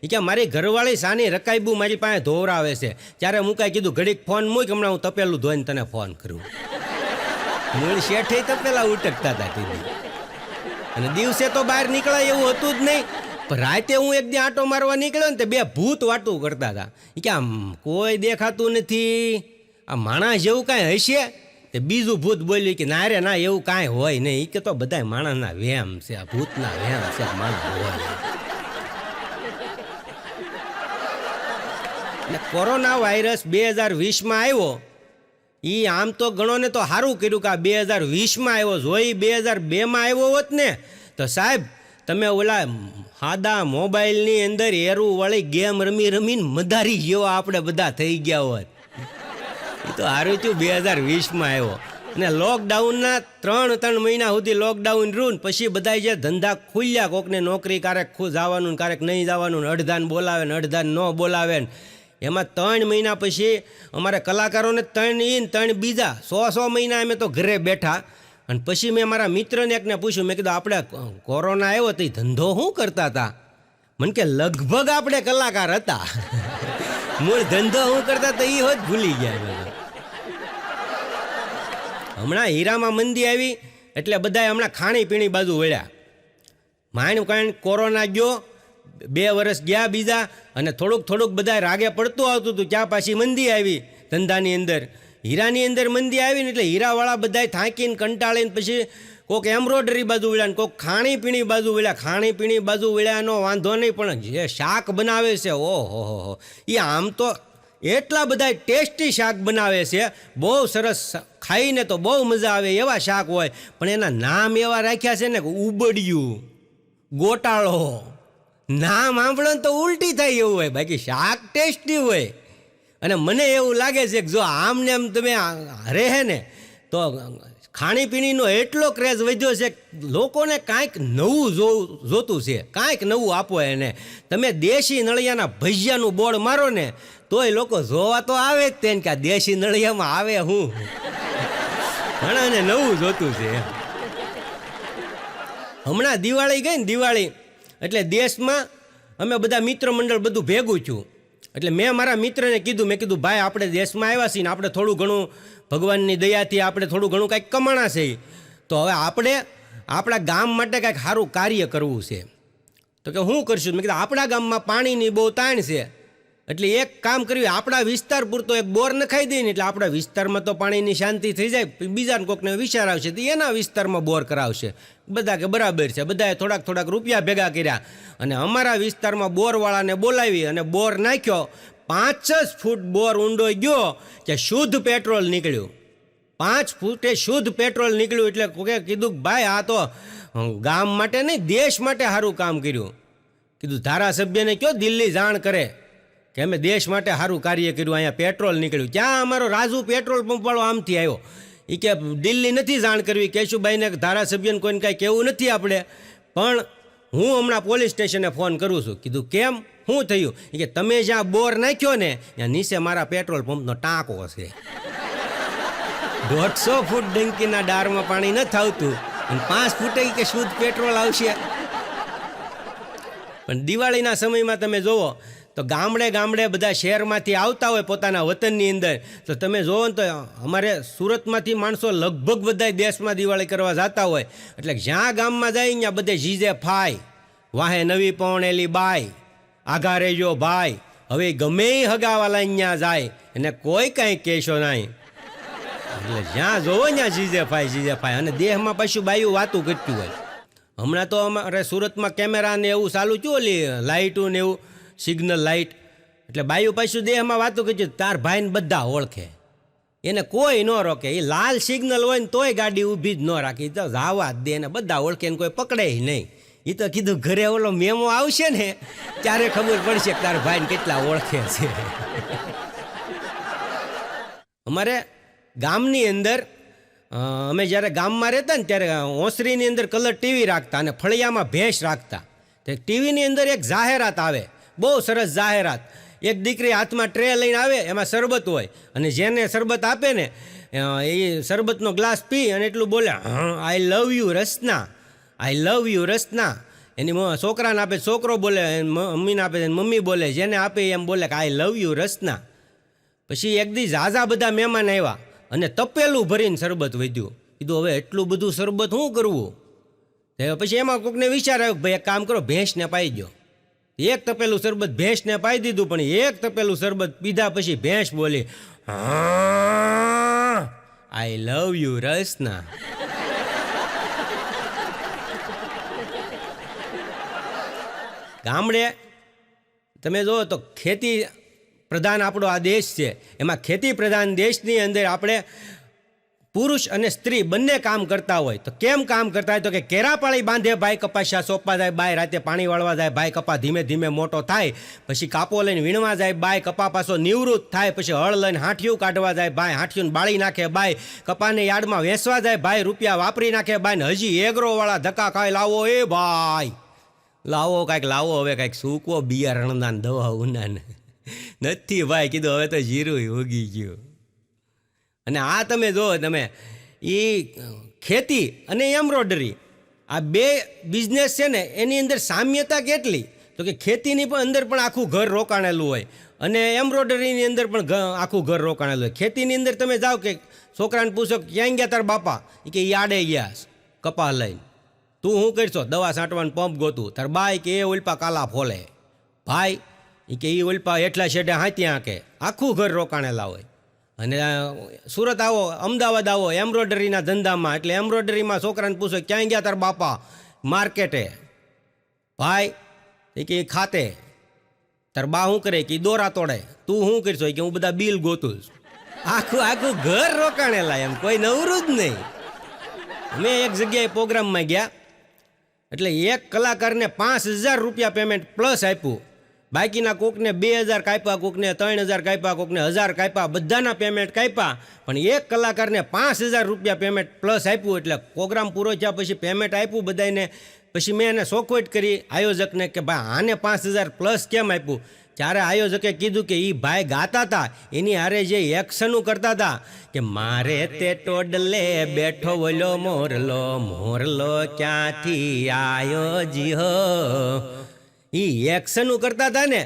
એ કે મારી ઘરવાળી સાની રકાઈબુ મારી પાસે ધોવરાવે છે. ત્યારે મુકાઈ કીધું ઘડીક ફોન મૂક, હમણાં હું તપેલું ધોઈને તને ફોન કરું. મૂળ શેઠે તપેલા ઉટકતા હતા ટીવી. અને દિવસે તો બહાર નીકળાય એવું હતું જ નહીં, પણ રાતે હું એક દી આંટો મારવા નીકળ્યો ને તે 2 ભૂત વાતું કરતા હતા. એ કે આમ કોઈ દેખાતું નથી, આ માણસ જેવું કાંઈ હશે? તે બીજું ભૂત બોલ્યું કે ના રે ના એવું કાંઈ હોય નહીં. એ કે તો બધા માણસના વહેમ છે, આ ભૂતના વહેમ છે, આ માણસ હોય. એટલે કોરોના વાયરસ 2020માં આવ્યો, એ આમ તો ગણો ને તો સારું કર્યું કે આ 2020માં આવ્યો. જોઈ 2002માં આવ્યો હોત ને તો સાહેબ તમે ઓલા સાદા મોબાઈલની અંદર એરું વાળી ગેમ રમીને મદારી જેવા આપણે બધા થઈ ગયા હોત. એ તો સારું થયું 2020માં આવ્યો. અને લોકડાઉનના 3 મહિના સુધી લોકડાઉન રહ્યું ને પછી બધા જે ધંધા ખુલ્યા, કોકને નોકરી ક્યારેક જવાનું ક્યારેક નહીં જવાનું, અડધાને બોલાવે ને અડધાને ન બોલાવે ને એમાં 3 મહિના પછી અમારે કલાકારોને 3 બીજા 100 મહિના અમે તો ઘરે બેઠા. અને પછી મેં મારા મિત્રને એકને પૂછ્યું, મેં કીધું આપણે કોરોના આવ્યો તો એ ધંધો શું કરતા હતા? મને કે લગભગ આપણે કલાકાર હતા. મૂળ ધંધો શું કરતા હતા એ હોત ભૂલી ગયા. હમણાં હીરામાં મંદી આવી એટલે બધા હમણાં ખાણીપીણી બાજુ વળ્યા. માંડ કોરોના ગયો, 2 વર્ષ ગયા બીજા, અને થોડુંક બધા રાગે પડતું આવતું હતું. ત્યાં પાછી મંદી આવી ધંધાની અંદર, હીરાની અંદર મંદી આવી ને એટલે હીરાવાળા બધા થાકીને કંટાળીને પછી કોઈક એમ્બ્રોઇડરી બાજુ વળ્યા ને કોઈક ખાણીપીણી બાજુ વળ્યા. ખાણીપીણી બાજુ વળ્યાનો વાંધો નહીં, પણ જે શાક બનાવે છે ઓહો, એ આમ તો એટલા બધા ટેસ્ટી શાક બનાવે છે, બહુ સરસ, ખાઈને તો બહુ મજા આવે એવા શાક હોય, પણ એના નામ એવા રાખ્યા છે ને, ઉબડિયું, ગોટાળો, નામ સાંભળો ને તો ઉલટી થાય એવું હોય, બાકી શાક ટેસ્ટી હોય. અને મને એવું લાગે છે કે જો આમને આમ તમે રહે ને તો ખાણીપીણીનો એટલો ક્રેઝ વધ્યો છે, લોકોને કાંઈક નવું જોતું છે, કાંઈક નવું આપો એને. તમે દેશી નળિયાના ભજીયાનું બોર્ડ મારો ને તોય લોકો જોવા તો આવે જ તેને કે આ દેશી નળિયામાં આવે હું. ઘણાને નવું જોતું છે. હમણાં દિવાળી ગઈ ને, દિવાળી એટલે દેશમાં અમે બધા મિત્ર મંડળ બધું ભેગું છું. એટલે મેં મારા મિત્રને કીધું, મેં કીધું ભાઈ આપણે દેશમાં આવ્યા છીએ ને આપણે થોડું ઘણું ભગવાનની દયાથી આપણે થોડું ઘણું કાંઈક કમાણા છે, તો હવે આપણે આપણા ગામ માટે કાંઈક સારું કાર્ય કરવું છે. તો કે શું કરશું? મેં કીધું આપણા ગામમાં પાણીની બહુ તાણ છે, એટલે એક કામ કર્યું, આપણા વિસ્તાર પૂરતો એક બોર નખાઈ દઈએ ને એટલે આપણા વિસ્તારમાં તો પાણીની શાંતિ થઈ જાય. બીજાને કોઈકને વિચાર આવશે તો એના વિસ્તારમાં બોર કરાવશે. બધા કે બરાબર છે. બધાએ થોડાક રૂપિયા ભેગા કર્યા અને અમારા વિસ્તારમાં બોરવાળાને બોલાવી અને બોર નાખ્યો. 5 ફૂટ બોર ઊંડો ગયો કે શુદ્ધ પેટ્રોલ નીકળ્યું. 5 ફૂટે શુદ્ધ પેટ્રોલ નીકળ્યું. એટલે કોકે કીધું ભાઈ આ તો ગામ માટે નહીં, દેશ માટે સારું કામ કર્યું. કીધું ધારાસભ્યને કયો દિલ્હી જાણ કરે કે અમે દેશ માટે સારું કાર્ય કર્યું, અહીંયા પેટ્રોલ નીકળ્યું. ક્યાં અમારો રાજુ પેટ્રોલ પંપવાળો આમથી આવ્યો, એ કે દિલ્હી નથી જાણ કરવી, કેશુભાઈને ધારાસભ્યને કોઈને કાંઈ કહેવું નથી આપણે, પણ હું હમણાં પોલીસ સ્ટેશને ફોન કરું છું. કીધું કેમ, શું થયું? એ કે તમે જ્યાં બોર નાખ્યો ને ત્યાં નીચે મારા પેટ્રોલ પંપનો ટાંકો છે. 150 ફૂટ ડંકીના ડારમાં પાણી નથી આવતું અને 5 ફૂટે કે શુદ્ધ પેટ્રોલ આવશે. પણ દિવાળીના સમયમાં તમે જુઓ તો ગામડે બધા શહેરમાંથી આવતા હોય પોતાના વતનની અંદર, તો તમે જુઓ ને તો અમારે સુરતમાંથી માણસો લગભગ બધા દેશમાં દિવાળી કરવા જતા હોય. એટલે જ્યાં ગામમાં જાય ત્યાં બધે જીજે ફાય, વાહે નવી પૌણેલી બાય, આઘા રેજો ભાઈ, હવે ગમે હગાવાલા અહીંયા જાય એને કોઈ કાંઈ કહેશો નહીં. એટલે જ્યાં જોવો ત્યાં જીજે ફાય. અને દેહમાં પાછું બાયું વાતું કરતું હોય. હમણાં તો અમારે સુરતમાં કેમેરા ને એવું ચાલુ છું, ઓલી લાઇટું ને એવું, સિગ્નલ લાઇટ, એટલે બાયું પાછું દેહમાં વાતું કર્યું, તાર ભાઈને બધા ઓળખે, એને કોઈ ન રોકે. એ લાલ સિગ્નલ હોય ને તોય ગાડી ઊભી જ ન રાખે, તો જવા જ દે, એને બધા ઓળખે ને કોઈ પકડે નહીં. એ તો કીધું ઘરે ઓલો મેમો આવશે ને ત્યારે ખબર પડશે કે તાર ભાઈને કેટલા ઓળખે છે. અમારે ગામની અંદર અમે જ્યારે ગામમાં રહેતા ને ત્યારે ઓસરીની અંદર કલર ટીવી રાખતા અને ફળિયામાં ભેંસ રાખતા. તે ટીવીની અંદર એક જાહેરાત આવે, બહુ સરસ જાહેરાત. એક દીકરી હાથમાં ટ્રે લઈને આવે, એમાં શરબત હોય, અને જેને શરબત આપે ને એ શરબતનો ગ્લાસ પી અને એટલું બોલે, આઈ લવ યુ રસના, આઈ લવ યુ રસના. એની છોકરાને આપે, છોકરો બોલે, મમ્મીને આપે, મમ્મી બોલે, જેને આપે એમ બોલે કે આઈ લવ યુ રસના. પછી એક દી ઝાઝા બધા મહેમાન આવ્યા અને તપેલું ભરીને શરબત વધ્યું. કીધું હવે એટલું બધું શરબત શું કરવું? પછી એમાં કોઈકને વિચાર આવ્યો કે ભાઈ એક કામ કરો, ભેંસને પાઈ દો. એક તપેલું શરબત ભેંસને પાઈ દીધું, પણ એક તપેલું શરબત પીધા પછી ભેંસ બોલી, આઈ લવ યુ રસના. ગામડે તમે જુઓ તો ખેતી પ્રધાન આપણો આ દેશ છે, એમાં ખેતી પ્રધાન દેશની અંદર આપણે પુરુષ અને સ્ત્રી બંને કામ કરતા હોય તો કેમ કામ કરતા હોય તો કે કેરાપાળી બાંધે ભાઈ, કપાસિયા સોંપવા જાય બાય, રાતે પાણી વાળવા જાય ભાઈ, કપા ધીમે ધીમે મોટો થાય, પછી કાપો લઈને વીણવા જાય બાય, કપા પાછો નિવૃત્ત થાય, પછી હળ લઈને હાંઠિયું કાઢવા જાય ભાઈ, હાંઠિયું બાળી નાખે બાય, કપાને યાર્ડમાં વેચવા જાય ભાઈ, રૂપિયા વાપરી નાખે બાય, ને હજી એગ્રોવાળા ધક્કા ખાય લાવો એ ભાઈ, લાવો કાંઈક લાવો, હવે કાંઈક સૂકવો બિયારણના દવા ઉનાને નથી ભાઈ, કીધું હવે તો જીરું ઉગી ગયું. અને આ તમે જો તમે એ ખેતી અને એમ્બ્રોઇડરી આ બે બિઝનેસ છે ને એની અંદર સામ્યતા કેટલી, તો કે ખેતીની પણ અંદર પણ આખું ઘર રોકાણેલું હોય અને એમ્બ્રોઇડરીની અંદર પણ આખું ઘર રોકાણેલું હોય. ખેતીની અંદર તમે જાઓ કે છોકરાને પૂછો ક્યાં ગયા તાર બાપા, એ કે યાડે ગયા કપા લઈને, તું શું કરશો દવા છાંટવાનું પંપ ગોતું, તાર બાય કે એ ઓલપા કાલા ફોલે ભાઈ, એ કે એ ઓલપા એટલા શેડે હાથી આંકે, આખું ઘર રોકાણેલા હોય. અને સુરત આવો, અમદાવાદ આવો એમ્બ્રોઇડરીના ધંધામાં, એટલે એમ્બ્રોઇડરીમાં છોકરાને પૂછો ક્યાંય ગયા તાર બાપા, માર્કેટે ભાઈ, એ કે ખાતે, તાર બા શું કરે કે દોરા તોડે, તું શું કરશો કે હું બધા બિલ ગોતું છું. આખું આખું ઘર રોકાણેલા, એમ કોઈ નવરું જ નહીં. અમે એક જગ્યાએ પ્રોગ્રામમાં ગયા, એટલે એક કલાકારને 5,000 રૂપિયા પેમેન્ટ પ્લસ આપ્યું, બાકીના કોકને 2,000 કાપ્યા, કોકને 3,000 કાપ્યા, કોકને 1,000 કાપ્યા, બધાના પેમેન્ટ કાપ્યા, પણ એક કલાકારને 5,000 રૂપિયા પેમેન્ટ પ્લસ આપ્યું. એટલે પ્રોગ્રામ પૂરો થયા પછી પેમેન્ટ આપ્યું બધાને, પછી મેં એને સોખવટ કરી આયોજકને કે ભાઈ આને 5,000 પ્લસ કેમ આપ્યું. ત્યારે આયોજકે કીધું કે એ ભાઈ ગાતા હતા એની હારે જે એક્શનું કરતા હતા કે મારે તે ટોડલે બેઠો ઓલો મોરલો, મોરલો ક્યાંથી આયો જી હો, એ એક્શનું કરતા હતા ને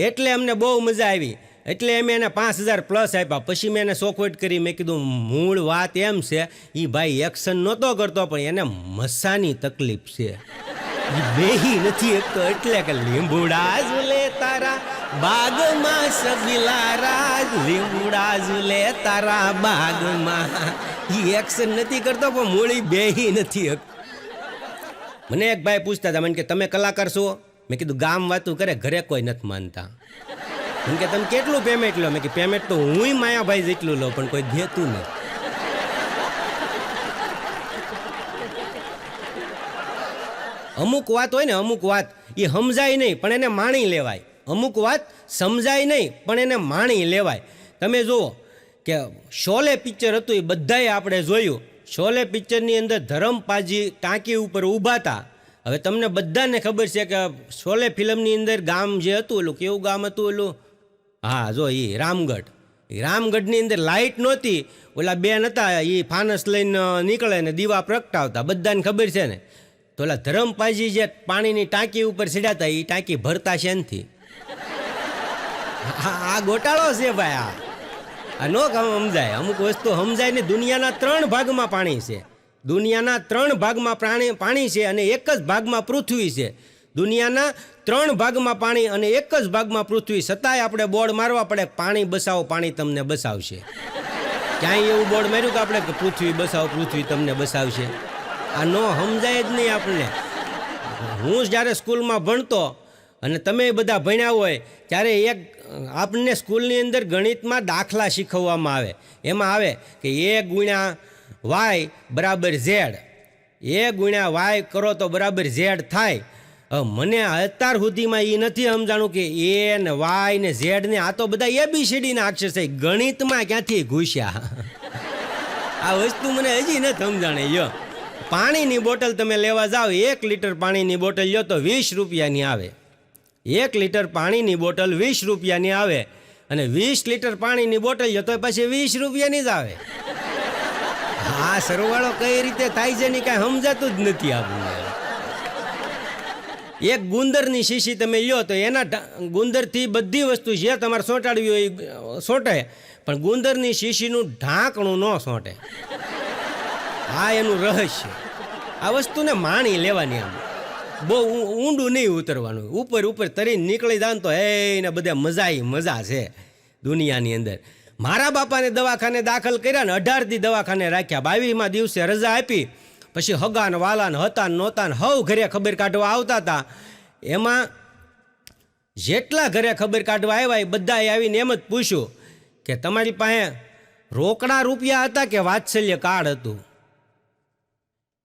એટલે અમને બહુ મજા આવી, એટલે અમે એને 5,000 પ્લસ આપ્યા. પછી મેં એને સોખવટ કરી, મેં કીધું મૂળ વાત એમ છે એ ભાઈ એક્શન નહોતો કરતો પણ એને મસાની તકલીફ છે, એ બેહી નથી એકતો, એટલે કે લીંબુડા ઝૂલે તારા બાગમાં સબીલા રાજ, લીંબુડા ઝૂલે તારા બાગમાં, એ એક્શન નથી કરતો પણ મૂળી બેહી નથી એકતો. મને એક ભાઈ પૂછતા હતા મને કે તમે કલાકાર છો, મેં કીધું ગામ વાતું કરે ઘરે કોઈ નથી માનતા. એમ કે તમે કેટલું પેમેન્ટ લો, મેં કે પેમેન્ટ તો હું માયાભાઈ જેટલું લો પણ કોઈ દેતું નહીં. અમુક વાત હોય ને, અમુક વાત એ સમજાય નહીં પણ એને માણી લેવાય, અમુક વાત સમજાય નહીં પણ એને માણી લેવાય. તમે જુઓ કે શોલે પિક્ચર હતું એ બધાએ આપણે જોયું. શોલે પિક્ચરની અંદર ધરમપાજી ટાંકી ઉપર ઊભા હતા. હવે તમને બધાને ખબર છે કે શોલે ફિલ્મની અંદર ગામ જે હતું ઓલું કેવું ગામ હતું ઓલું, હા જો એ રામગઢ, એ રામગઢની અંદર લાઇટ નહોતી, ઓલા બેન હતા એ ફાનસ લઈને નીકળે ને દીવા પ્રગટાવતા, બધાને ખબર છે ને. તો ઓલા ધરમપાજી જે પાણીની ટાંકી ઉપર સીડાતા એ ટાંકી ભરતા છે નથી. આ ગોટાળો છે ભાઈ, આ નો સમજાય. અમુક વસ્તુ સમજાય ને. દુનિયાના 3 ભાગમાં પાણી છે, દુનિયાના 3 ભાગમાં પાણી છે અને એક જ ભાગમાં પૃથ્વી છે. દુનિયાના 3 ભાગમાં પાણી અને એક જ ભાગમાં પૃથ્વી, છતાંય આપણે બોર્ડ મારવા પડે પાણી બસાવો, પાણી તમને બસાવશે. ક્યાંય એવું બોર્ડ માર્યું કે આપણે પૃથ્વી બસાવો, પૃથ્વી તમને બસાવશે? આ નો સમજાય જ નહીં આપણને. હું જ્યારે સ્કૂલમાં ભણતો અને તમે બધા ભણ્યા હોય ત્યારે એક આપણને સ્કૂલની અંદર ગણિતમાં દાખલા શીખવવામાં આવે. એમાં આવે કે A ગુણ્યા વાય બરાબર ઝેડ, A ગુણ્યા વાય કરો તો બરાબર ઝેડ થાય. મને અત્યાર સુધીમાં એ નથી સમજાણું કે A ને વાય ને ઝેડ ને આ તો બધા ABCDના અક્ષર છે, ગણિતમાં ક્યાંથી ઘૂસ્યા. આ વસ્તુ મને હજી નથી સમજાણે. યો પાણીની બોટલ તમે લેવા જાઓ, 1 લીટર પાણીની બોટલ લ્યો તો 20 રૂપિયાની આવે. 1 લીટર પાણીની બોટલ 20 રૂપિયાની આવે અને 20 લીટર પાણીની બોટલ લ્યો તો પછી 20 રૂપિયાની જ આવે. આ સરવાળો કઈ રીતે થાય છે ને કાંઈ સમજાતું જ નથી આપણને. એક ગુંદરની શીશી તમે લ્યો તો એના ગુંદરથી બધી વસ્તુ જે તમારે સોંટાડવી હોય સોંટે, પણ ગુંદરની શીશીનું ઢાંકણું ન સોંટે. આ એનું રહસ્ય. આ વસ્તુને માણી લેવાની, આમ બહુ ઊંડું નહીં ઉતરવાનું. ઉપર ઉપર તરીને નીકળી જાય તો એને બધા મજા છે દુનિયાની અંદર. મારા બાપાને દવાખાને દાખલ કર્યા ને 18 દી દવાખાને રાખ્યા. 22મા દિવસે રજા આપી. પછી હગા ને વાલા ને હતા ને નહોતા ને હવ ઘરે ખબર કાઢવા આવતા હતા. એમાં જેટલા ઘરે ખબર કાઢવા આવ્યા એ બધાએ આવીને એમ જ પૂછ્યું કે તમારી પાસે રોકડા રૂપિયા હતા કે વાત્સલ્ય કાર્ડ હતું.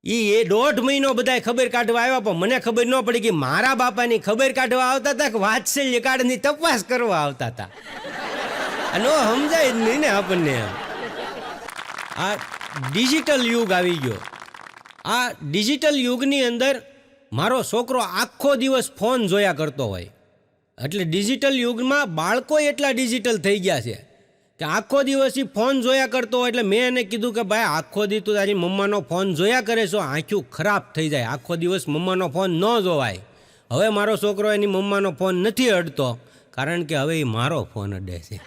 એ 1.5 મહિનો બધા ખબર કાઢવા આવ્યા, પણ મને ખબર ન પડી કે મારા બાપાની ખબર કાઢવા આવતા હતા કે વાત્સલ્ય કાર્ડની તપાસ કરવા આવતા હતા. નો સમજાય જ નહીં ને આપણને. આ ડિજિટલ યુગ આવી ગયો. આ ડિજિટલ યુગની અંદર મારો છોકરો આખો દિવસ ફોન જોયા કરતો હોય. એટલે ડિજિટલ યુગમાં બાળકો એટલા ડિજિટલ થઈ ગયા છે કે આખો દિવસ એ ફોન જોયા કરતો હોય. એટલે મેં એને કીધું કે ભાઈ આખો દી તું તારી મમ્માનો ફોન જોયા કરે છો, આંખ્યું ખરાબ થઈ જાય, આખો દિવસ મમ્માનો ફોન ન જોવાય. હવે મારો છોકરો એની મમ્માનો ફોન નથી અડતો, કારણ કે હવે એ મારો ફોન અડે છે.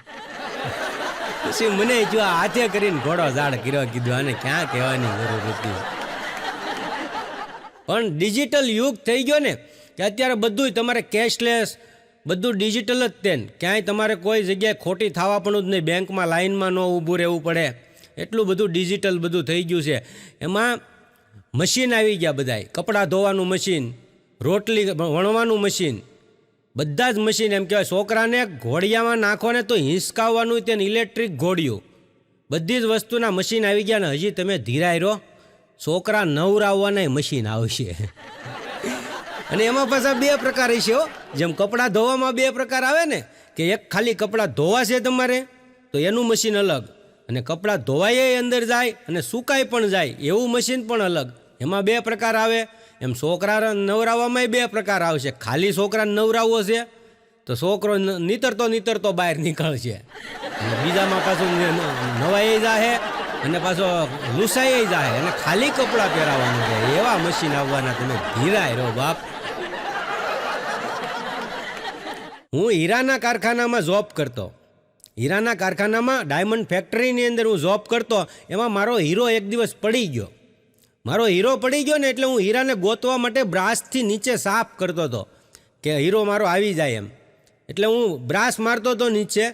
પછી મને જો હાથે કરીને ઘોડો ઝાડ કર્યો, કીધું આને ક્યાં કહેવાની જરૂર હતી. પણ ડિજિટલ યુગ થઈ ગયો ને કે અત્યારે બધું તમારે કેશલેસ, બધું ડિજિટલ જ તે. ક્યાંય તમારે કોઈ જગ્યાએ ખોટી થવા પણ જ નહીં, બેંકમાં લાઇનમાં ન ઊભું રહેવું પડે, એટલું બધું ડિજિટલ બધું થઈ ગયું છે. એમાં મશીન આવી ગયા બધાય, કપડાં ધોવાનું મશીન, રોટલી વણવાનું મશીન, બધા જ મશીન. એમ કહેવાય છોકરાને ઘોડિયામાં નાખો ને તો હિંસકાવવાનું તેને ઇલેક્ટ્રિક ઘોડિયું, બધી જ વસ્તુના મશીન આવી ગયા. ને હજી તમે ધીરાય રહો, છોકરા નવરાવવાના મશીન આવશે. અને એમાં પાછા 2 પ્રકાર છે. જેમ કપડાં ધોવામાં 2 પ્રકાર આવે ને, કે એક ખાલી કપડાં ધોવા છે તમારે તો એનું મશીન અલગ, અને કપડાં ધોવાય અંદર જાય અને સુકાય પણ જાય એવું મશીન પણ અલગ. એમાં 2 પ્રકાર આવે. એમ છોકરા નવરાવવામાં 2 પ્રકાર આવશે. ખાલી છોકરાને નવરાવવો છે તો છોકરો નીતરતો બહાર નીકળશે, અને બીજામાં પાછું નવાઈ જાહે અને પાછો લૂસાઈ જાય, અને ખાલી કપડાં પહેરાવાનું છે. એવા મશીન આવવાના, તમે ધીરાય રહો બાપ. હું હીરાના કારખાનામાં જોબ કરતો. હીરાના કારખાનામાં ડાયમંડ ફેક્ટરીની અંદર હું જોબ કરતો. એમાં મારો હીરો એક દિવસ પડી ગયો. મારો હીરો પડી ગયો ને એટલે હું હીરાને ગોતવા માટે બ્રાસથી નીચે સાફ કરતો હતો કે હીરો મારો આવી જાય એમ. એટલે હું બ્રાસ મારતો હતો નીચે,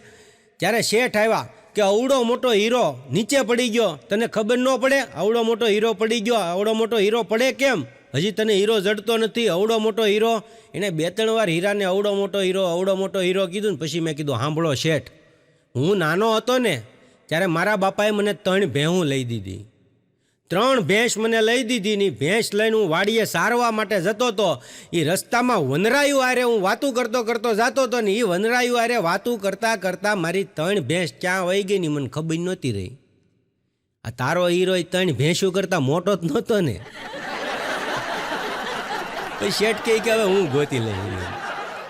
ત્યારે શેઠ આવ્યા કે અવડો મોટો હીરો નીચે પડી ગયો, તને ખબર ન પડે? અવડો મોટો હીરો પડી ગયો, અવડો મોટો હીરો પડે કેમ? હજી તને હીરો જડતો નથી? અવડો મોટો હીરો. એણે 2-3 વાર હીરાને અવડો મોટો હીરો કીધું ને પછી મેં કીધું સાંભળો શેઠ, હું નાનો હતો ને ત્યારે મારા બાપાએ મને 3 ભેહું લઈ દીધી. 3 ભેંસ મને લઈ દીધી ને ભેંસ લઈને હું વાડીએ સારવા માટે જતો હતો. એ રસ્તામાં વનરાયું આરે હું વાતું કરતો જતો હતો ને એ વનરાયું આરે વાતું કરતાં મારી 3 ભેંસ ક્યાં વહી ગઈ ને મને ખબર નહોતી રહી. આ તારો હીરો 3 ભેંસું કરતાં મોટો જ નહોતો ને. પછી શેઠ કહે કે હવે હું ગોતી લઈ.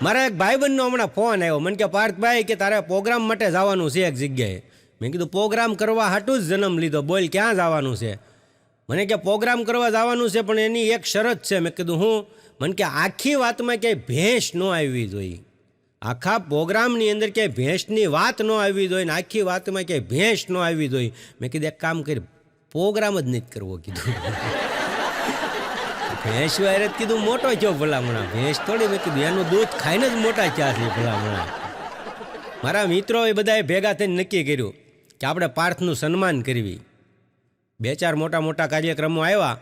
મારા એક ભાઈબંધનો હમણાં ફોન આવ્યો, મને કે પાર્થભાઈ કે તારે પ્રોગ્રામ માટે જવાનું છે એક જગ્યાએ. મેં કીધું પ્રોગ્રામ કરવા હાટું જ જન્મ લીધો, બોલ ક્યાં જવાનું છે? મને કે પ્રોગ્રામ કરવા જવાનું છે પણ એની એક શરત છે. મેં કીધું હું? મને કે આખી વાતમાં ક્યાંય ભેંસ ન આવવી જોઈએ, આખા પ્રોગ્રામની અંદર ક્યાંય ભેંસની વાત ન આવવી જોઈએ ને આખી વાતમાં ક્યાંય ભેંસ ન આવવી જોઈએ. મેં કીધું એક કામ કરી, પ્રોગ્રામ જ નથી કરવો કીધું. ભેંસ વાયરે કીધું મોટો થયો ભલામણા, ભેંસ થોડી. મેં કીધું એનું દૂધ ખાઈને જ મોટા થયા છે ભલામણા. મારા મિત્રો એ બધાએ ભેગા થઈને નક્કી કર્યું કે આપણે પાર્થનું સન્માન કરવી. 2-4 મોટા કાર્યક્રમો આવ્યા.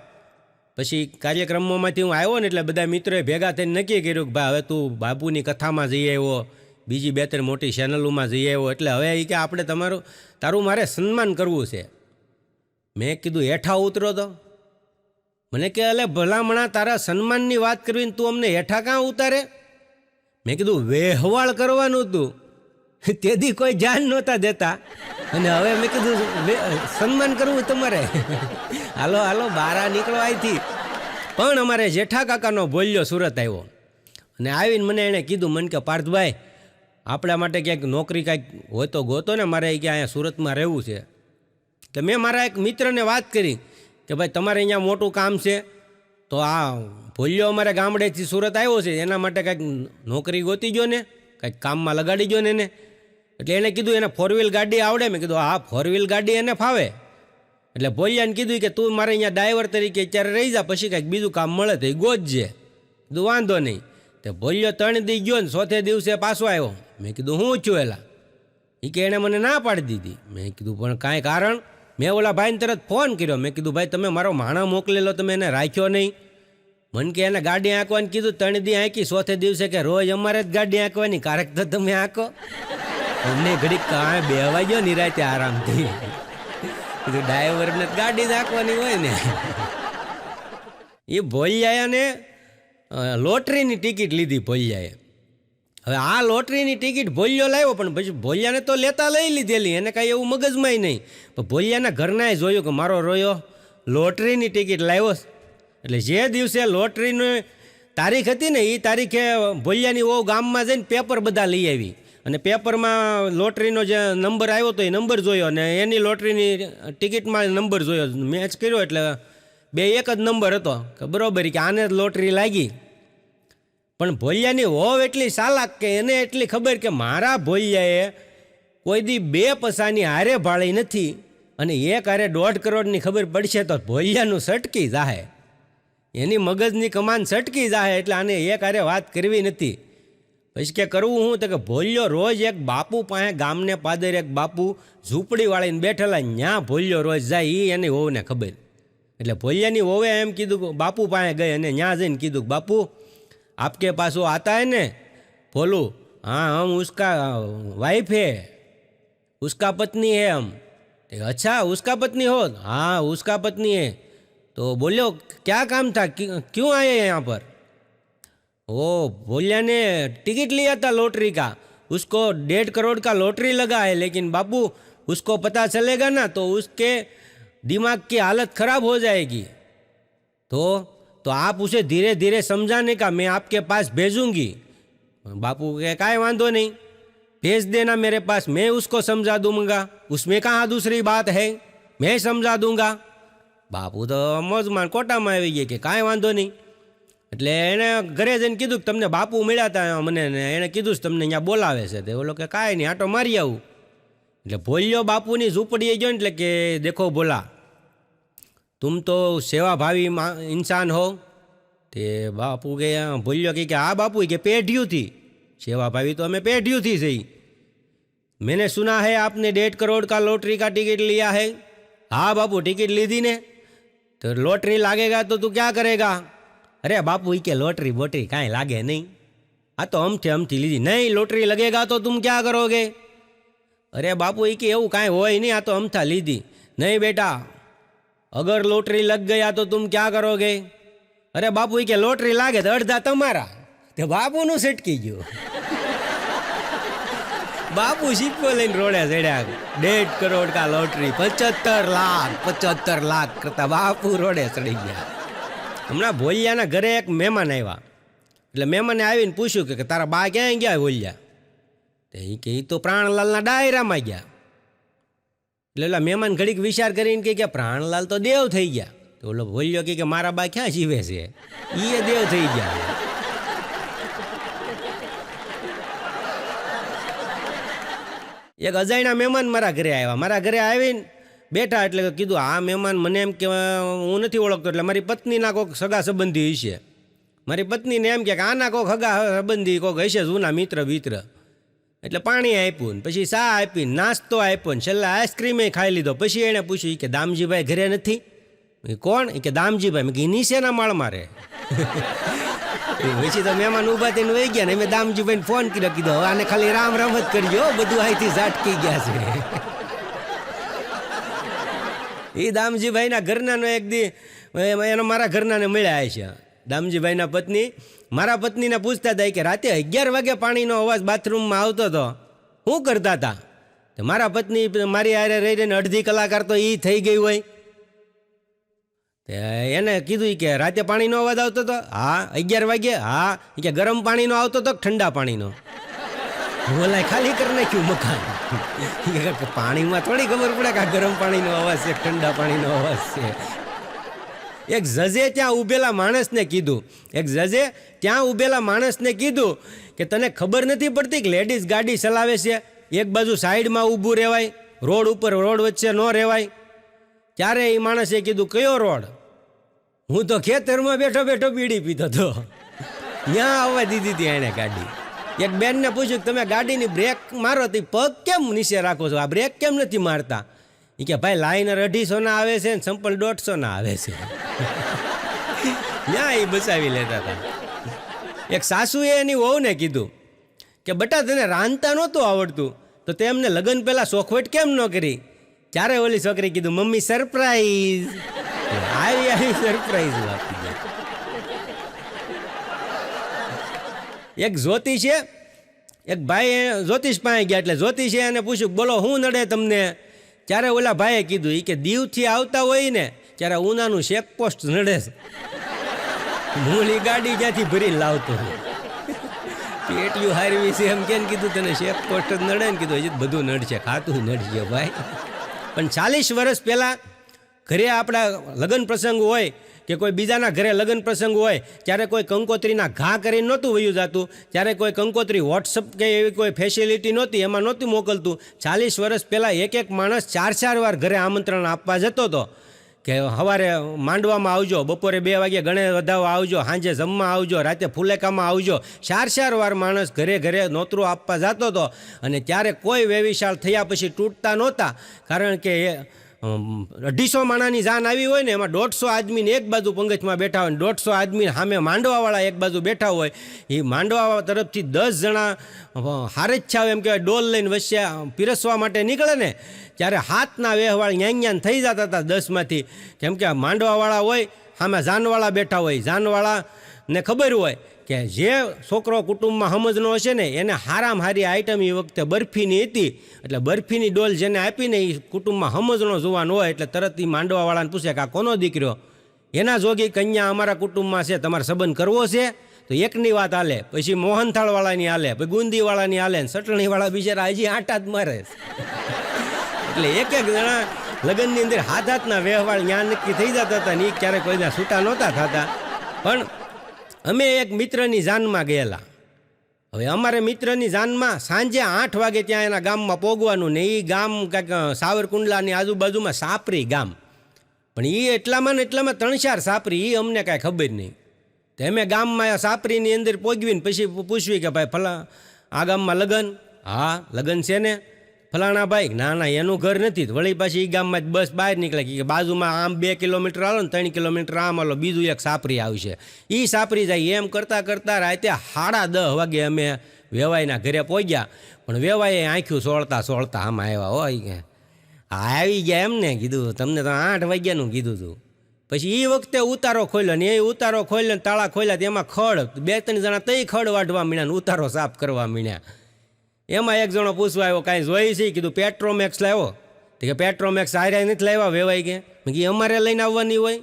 પછી કાર્યક્રમોમાંથી હું આવ્યો ને એટલે બધા મિત્રોએ ભેગા થઈને નક્કી કર્યું કે ભાઈ હવે તું બાપુની કથામાં જઈ આવ્યો, બીજી 2-3 મોટી ચેનલોમાં જઈ આવ્યો, એટલે હવે એ કે આપણે તારું મારે સન્માન કરવું છે. મેં કીધું હેઠા ઉતરો તો. મને કે અલે ભલામણા તારા સન્માનની વાત કરવીને તું અમને હેઠા કાં ઉતારે? મેં કીધું વેહવાળ કરવાનું હતું, તેથી કોઈ જાન નહોતા દેતા, અને હવે મેં કીધું સન્માન કરવું તમારે. હાલો બારા નીકળો અહીંથી. પણ અમારે જેઠા કાકાનો બોલ્યો સુરત આવ્યો અને આવીને મને એણે કીધું, મને કે પાર્થભાઈ આપણા માટે ક્યાંક નોકરી કાંઈક હોય તો ગોતો ને, મારે કે અહીંયા સુરતમાં રહેવું છે. તો મેં મારા એક મિત્રને વાત કરી કે ભાઈ તમારે અહીંયા મોટું કામ છે તો આ ભોલ્યો અમારે ગામડેથી સુરત આવ્યો છે, એના માટે કાંઈક નોકરી ગોતી ગયો ને, કાંઈક કામમાં લગાડી ગયો ને એને. એટલે એણે કીધું એને 4-વ્હીલ ગાડી આવડે? મેં કીધું હા 4-વ્હીલ ગાડી એને ફાવે. એટલે ભોલિયાને કીધું કે તું મારે અહીંયા ડ્રાઈવર તરીકે અત્યારે રહી જા, પછી કાંઈક બીજું કામ મળે તો એ ગોતજે. કીધું વાંધો નહીં. તે ભોલિયો 3 દી ગયો ને 4થે દિવસે પાછો આવ્યો. મેં કીધું હું છું એલા? એ કે એણે મને ના પાડી દીધી. મેં કીધું પણ કાંઈ કારણ? મેં ઓલા ભાઈને તરત ફોન કર્યો. મેં કીધું ભાઈ તમે મારો માણા મોકલેલો, તમે એને રાખ્યો નહીં? મને કે એને ગાડી આંકવાનું કીધું, 3 દી આંકી, 4થે દિવસે કે રોજ અમારે જ ગાડી આંકવાની, કારક તો તમે આંકો. અમને ઘડીક કાંઈ બેહવા ગયો નિરાતે આરામથી. કીધું ડ્રાઈવરને ગાડી નાખવાની હોય ને. એ ભોલિયાને લોટરીની ટિકિટ લીધી ભોલિયાએ. હવે આ લોટરીની ટિકિટ ભોલિયો લાવ્યો, પણ પછી ભોલિયાને તો લેતા લઈ લીધેલી, એને કાંઈ એવું મગજમાંય નહીં. પણ ભોલિયાના ઘરનાએ જોયું કે મારો રોયો લોટરીની ટિકિટ લાવ્યો. એટલે જે દિવસે લોટરીની તારીખ હતી ને એ તારીખે ભોલિયાની ઓ ગામમાં જઈને પેપર બધા લઈ આવી, અને પેપરમાં લોટરીનો જે નંબર આવ્યો તો એ નંબર જોયો, અને એની લોટરીની ટિકિટમાં નંબર જોયો, મેચ કર્યો એટલે બે એક જ નંબર હતો કે બરાબર કે આને જ લોટરી લાગી. પણ ભોલિયાની હોવ એટલી ચાલાક કે એને એટલી ખબર કે મારા ભોલિયાએ કોઈ દી બે પસાની હારે ભાળી નથી, અને એક હારે 1.5 કરોડની ખબર પડશે તો ભોલિયાનું સટકી જાહે, એની મગજની કમાન સટકી જાહે, એટલે આને એક હારે વાત કરવી નથી. પછી કે કરવું હું તો કે ભોલિયો રોજ એક બાપુ પાસે, ગામને પાદર એક બાપુ ઝૂંપડી વાળીને બેઠેલા, ત્યાં ભોલિયો રોજ જાય, એ એની વહુને ખબર. એટલે ભોલિયાની વહુએ એમ કીધું, બાપુ પાસે ગઈ અને ત્યાં જઈને કીધું, બાપુ आपके पास वो आता है ने? बोलू हाँ हम उसका वाइफ है, उसका पत्नी है हम. अच्छा उसका पत्नी हो? हाँ उसका पत्नी है. तो बोलो क्या काम था, क्यों आए यहाँ पर? वो बोलिया ने टिकट लिया था लॉटरी का, उसको 1.5 करोड़ का लॉटरी लगा है, लेकिन बापू उसको पता चलेगा ना तो उसके दिमाग की हालत खराब हो जाएगी. तो आप उसे धीरे धीरे समझाने का मैं आपके पास भेजूंगी. बापू के काहे वांधो नहीं, भेज देना मेरे पास, मैं उसको समझा दूंगा, उसमें कहाँ दूसरी बात है, मैं समझा दूंगा. બાપુ તો મોજમાં કોટામાં આવી ગયા કે કાંઈ વાંધો નહીં. એટલે એણે ઘરે જઈને કીધું કે તમને બાપુ મળ્યા હતા મને, ને એણે કીધું છે તમને અહીંયા બોલાવે છે. તે ઓલો કે કાંઈ નહીં, આટો મારી આવું. એટલે ભોલિયો બાપુની ઝૂંપડીએ ગયો એટલે કે દેખો બોલા, तुम तो सेवाभावी इंसान हो. ते बापू के भूलियो कि हाँ बापू के पेढ़ियों थी सेवाभावी, तो हमें पेढ़ियों थी सही. मैंने सुना है आपने 1.5 करोड़ का लॉटरी का टिकट लिया है. हाँ बापू टिकट ली थी ने. तो लॉटरी लागेगा तो तू क्या करेगा? अरे बापू के लॉटरी बोटरी कांई लागे नहीं, हाँ तो हमथी लीधी. नहीं लॉटरी लगेगा तो तुम क्या करोगे? अरे बापू के એવું કાંઈ હોય નહીં, આ તો અમથા લીધી. નહીં બેટા, अगर लॉटरी लग गया तो तुम क्या करोगे? अरे बापू के लॉटरी लागे तो अर्धा तमारा. तो बापू नु सटकी गयो. बापू सिक्को लઈને रोडे चढ़्या. 1.5 करोड़ का लॉटरी, 75 लाख करता बापू रोडे चढ़ी ગયા. હમણાં ભોલિયાના ઘરે એક મહેમાન આવ્યા. એટલે મહેમાને આવીને પૂછ્યું કે તારા બા ક્યાં ગયા ભોલિયા? તો એ કે એ તો પ્રાણલાલના ડાયરામાં ગયા. એટલે ઓલા મહેમાન ઘડીક વિચાર કરીને કે પ્રાણલાલ તો દેવ થઈ ગયા. તો ઓલો ભોલિયો કે મારા બા ક્યાં જીવે છે, એ દેવ થઈ ગયા. એક અજાણ્યા મહેમાન મારા ઘરે આવ્યા. મારા ઘરે આવીને બેઠા એટલે કીધું આ મહેમાન મને એમ કે હું નથી ઓળખતો, એટલે મારી પત્નીના કોઈક સગા સંબંધી હશે. મારી પત્નીને એમ કે આના કોઈક સગા સંબંધી કોઈક હશે, જૂના મિત્ર. એટલે પાણી આપ્યું ને પછી ચા આપી, નાસ્તો આપ્યો ને છેલ્લે આઈસ્ક્રીમે ખાઈ લીધો. પછી એણે પૂછ્યું કે દામજીભાઈ ઘરે નથી? કોણ? કે દામજીભાઈ. મેં કીધું નીચેના માળમાં રહે. પછી તો મહેમાન ઊભા થઈને વહી ગયા ને મેં દામજીભાઈને ફોન કર્યો, કીધો હવે આને ખાલી રામ રામ જ કરજો, બધું અહીંથી ઝાટકી ગયા છે. એ દામજીભાઈના ઘરનાનો એક દી એનો મારા ઘરનાને મળ્યા છે. દામજીભાઈના પત્ની મારા પત્નીને પૂછતા હતા કે રાતે 11 વાગે પાણીનો અવાજ બાથરૂમમાં આવતો હતો, શું કરતા હતા? તો મારા પત્ની મારી હારે રહીને અડધી કલાકાર તો એ થઈ ગઈ હોય. એને કીધું કે રાતે પાણીનો અવાજ આવતો હતો? હા. 11 વાગે? હા. કે ગરમ પાણીનો આવતો હતો કે ઠંડા પાણીનો? બોલાય ખાલી કરી નાખ્યું મકાન. પાણીમાં થોડી ખબર પડે કે ગરમ પાણીનો અવાજ છે ઠંડા પાણીનો અવાજ છે. એક જજે ત્યાં ઊભેલા માણસને કીધું કે તને ખબર નથી પડતી કે લેડીઝ ગાડી ચલાવે છે, એક બાજુ સાઈડમાં ઊભું રહેવાય, રોડ ઉપર રોડ વચ્ચે ન રહેવાય. ત્યારે એ માણસે કીધું કયો રોડ? હું તો ખેતરમાં બેઠો બેઠો બીડી પીતો હતો, ત્યાં આવવા દીધી હતી એણે ગાડી. એક બેનને પૂછ્યું કે તમે ગાડીની બ્રેક મારો તો પગ કેમ નીચે રાખો છો, આ બ્રેક કેમ નથી મારતા? એ કે ભાઈ લાઈનર 250 આવે છે ને સંપલ 150 આવે છે. ત્યાં એ બચાવી લેતા હતા. એક સાસુએ એની વહુને કીધું કે બટા તને રાંધતા નહોતું આવડતું, તો તો તે એમને લગ્ન પહેલાં સોખવટ કેમ ન કરી? ત્યારે ઓલી છોકરી કીધું, મમ્મી સરપ્રાઈઝ. આવી સરપ્રાઈઝ આપી દે. એક જ્યોતિષ છે, એક ભાઈ જ્યોતિષ પાસે ગયા, એટલે જ્યોતિષે એને પૂછ્યું, બોલો શું નડે તમને? ત્યારે ઓલા ભાઈએ કીધું, એ કે દીવથી આવતા હોય ને ત્યારે ઉનાનું ચેકપોસ્ટ નડે છે. મૂળી ગાડી જ્યાંથી ભરી લાવતો પેટીયું હારવી છે એમ કેમ કીધું, તને ચેકપોસ્ટ જ નડે ને? કીધું હજી બધું નડશે, ખાતું નડશે ભાઈ. પણ 40 વર્ષ પહેલાં ઘરે આપણા લગ્ન પ્રસંગ હોય કે કોઈ બીજાના ઘરે લગ્ન પ્રસંગ હોય ત્યારે કોઈ કંકોત્રીના ઘા કરીને નહોતું વયું જતું, ત્યારે કોઈ કંકોત્રી વોટ્સઅપ કે એવી કોઈ ફેસિલિટી નહોતી, એમાં નહોતું મોકલતું. 40 વર્ષ પહેલાં એક માણસ 4 વાર ઘરે આમંત્રણ આપવા જતો હતો કે સવારે માંડવામાં આવજો, બપોરે 2 વાગે ગણેશ વધાવવા આવજો, સાંજે જમવા આવજો, રાતે ફુલેકામાં આવજો. 4 વાર માણસ ઘરે ઘરે નોતરું આપવા જતો હતો. અને ત્યારે કોઈ વેવિશાળ થયા પછી તૂટતા નહોતા, કારણ કે 250 માણાની જાન આવી હોય ને એમાં 150 આદમીને એક બાજુ પંગજમાં બેઠા હોય, 150 આદમી સામે માંડવાવાળા એક બાજુ બેઠા હોય. એ માંડવા તરફથી 10 જણા હારેચ્છા એમ કહેવાય ડોલ લઈને વચ્ચે પીરસવા માટે નીકળે ને ત્યારે હાથના વ્યવહાર ન્યાન થઈ જતા હતા 10માંથી. કેમ કે માંડવાવાળા હોય સામે જાનવાળા બેઠા હોય, જાનવાળાને ખબર હોય કે જે છોકરો કુટુંબમાં સમજનો હશે ને એને હારામાં હારી આઈટમ એ વખતે બરફીની હતી, એટલે બરફીની ડોલ જેને આપીને એ કુટુંબમાં સમજનો જોવાનો હોય, એટલે તરત એ માંડવાવાળાને પૂછે કે આ કોનો દીકરો? એના જોગી કન્યા અમારા કુટુંબમાં છે, તમારે સંબંધ કરવો છે? તો એકની વાત હાલે, પછી મોહનથાળવાળાની હાલે, પછી ગુંદીવાળાની હાલે, ચટણીવાળા બિચારા હજી આટા જ મારે. એટલે એક જણા લગ્નની અંદર હાથના વ્યવહાર જ્ઞાન નક્કી થઈ જતા હતા ને એ ક્યારેક કોઈના છૂટા નહોતા થતા. પણ અમે એક મિત્રની જાનમાં ગયેલા. હવે અમારે મિત્રની જાનમાં સાંજે 8 વાગે ત્યાં એના ગામમાં પોગવાનું ને એ ગામ કાંઈક સાવરકુંડલાની આજુબાજુમાં સાપરી ગામ. પણ એ એટલામાં ને એટલામાં 3-4 સાપરી, એ અમને કાંઈ ખબર નહીં. તો અમે ગામમાં સાપરીની અંદર પોગવીને પછી પૂછવી કે ભાઈ આ ગામમાં લગ્ન? હા લગ્ન છે ને. ફલાણા ભાઈ? ના એનું ઘર નથી. વળી પાછી એ ગામમાં જ બસ બહાર નીકળે કે બાજુમાં આમ 2 કિલોમીટર હાલો ને 3 કિલોમીટર આમ હાલો બીજું એક સાપરી આવશે. એ સાપરી જાય. એમ કરતાં કરતાં રાતે 10:30 વાગે અમે વેવાઈના ઘરે પહોંચ્યા. પણ વેવાઈએ આંખ્યું સોળતા આમ આવ્યા હોય કે આવી ગયા એમ ને. કીધું તમને તો 8 વાગ્યાનું કીધું હતું. પછી એ વખતે ઉતારો ખોલ્યો ને એ ઉતારો ખોલ્યો ને તાળા ખોલ્યા, તેમાં ખડ 2-3 જણા તઈ ખડ વાઢવા મીણ્યા ને ઉતારો સાફ કરવા મીણ્યા. એમાં એક જણો પૂછવા આવ્યો, કાંઈ જોઈ છે? કીધું પેટ્રોમેક્સ લાવ્યો. તો કે પેટ્રોમેક્સ આર્યા નથી લાવ્યા વેવાઈ કે. મેં કીધું અમારે લઈને આવવાની હોય.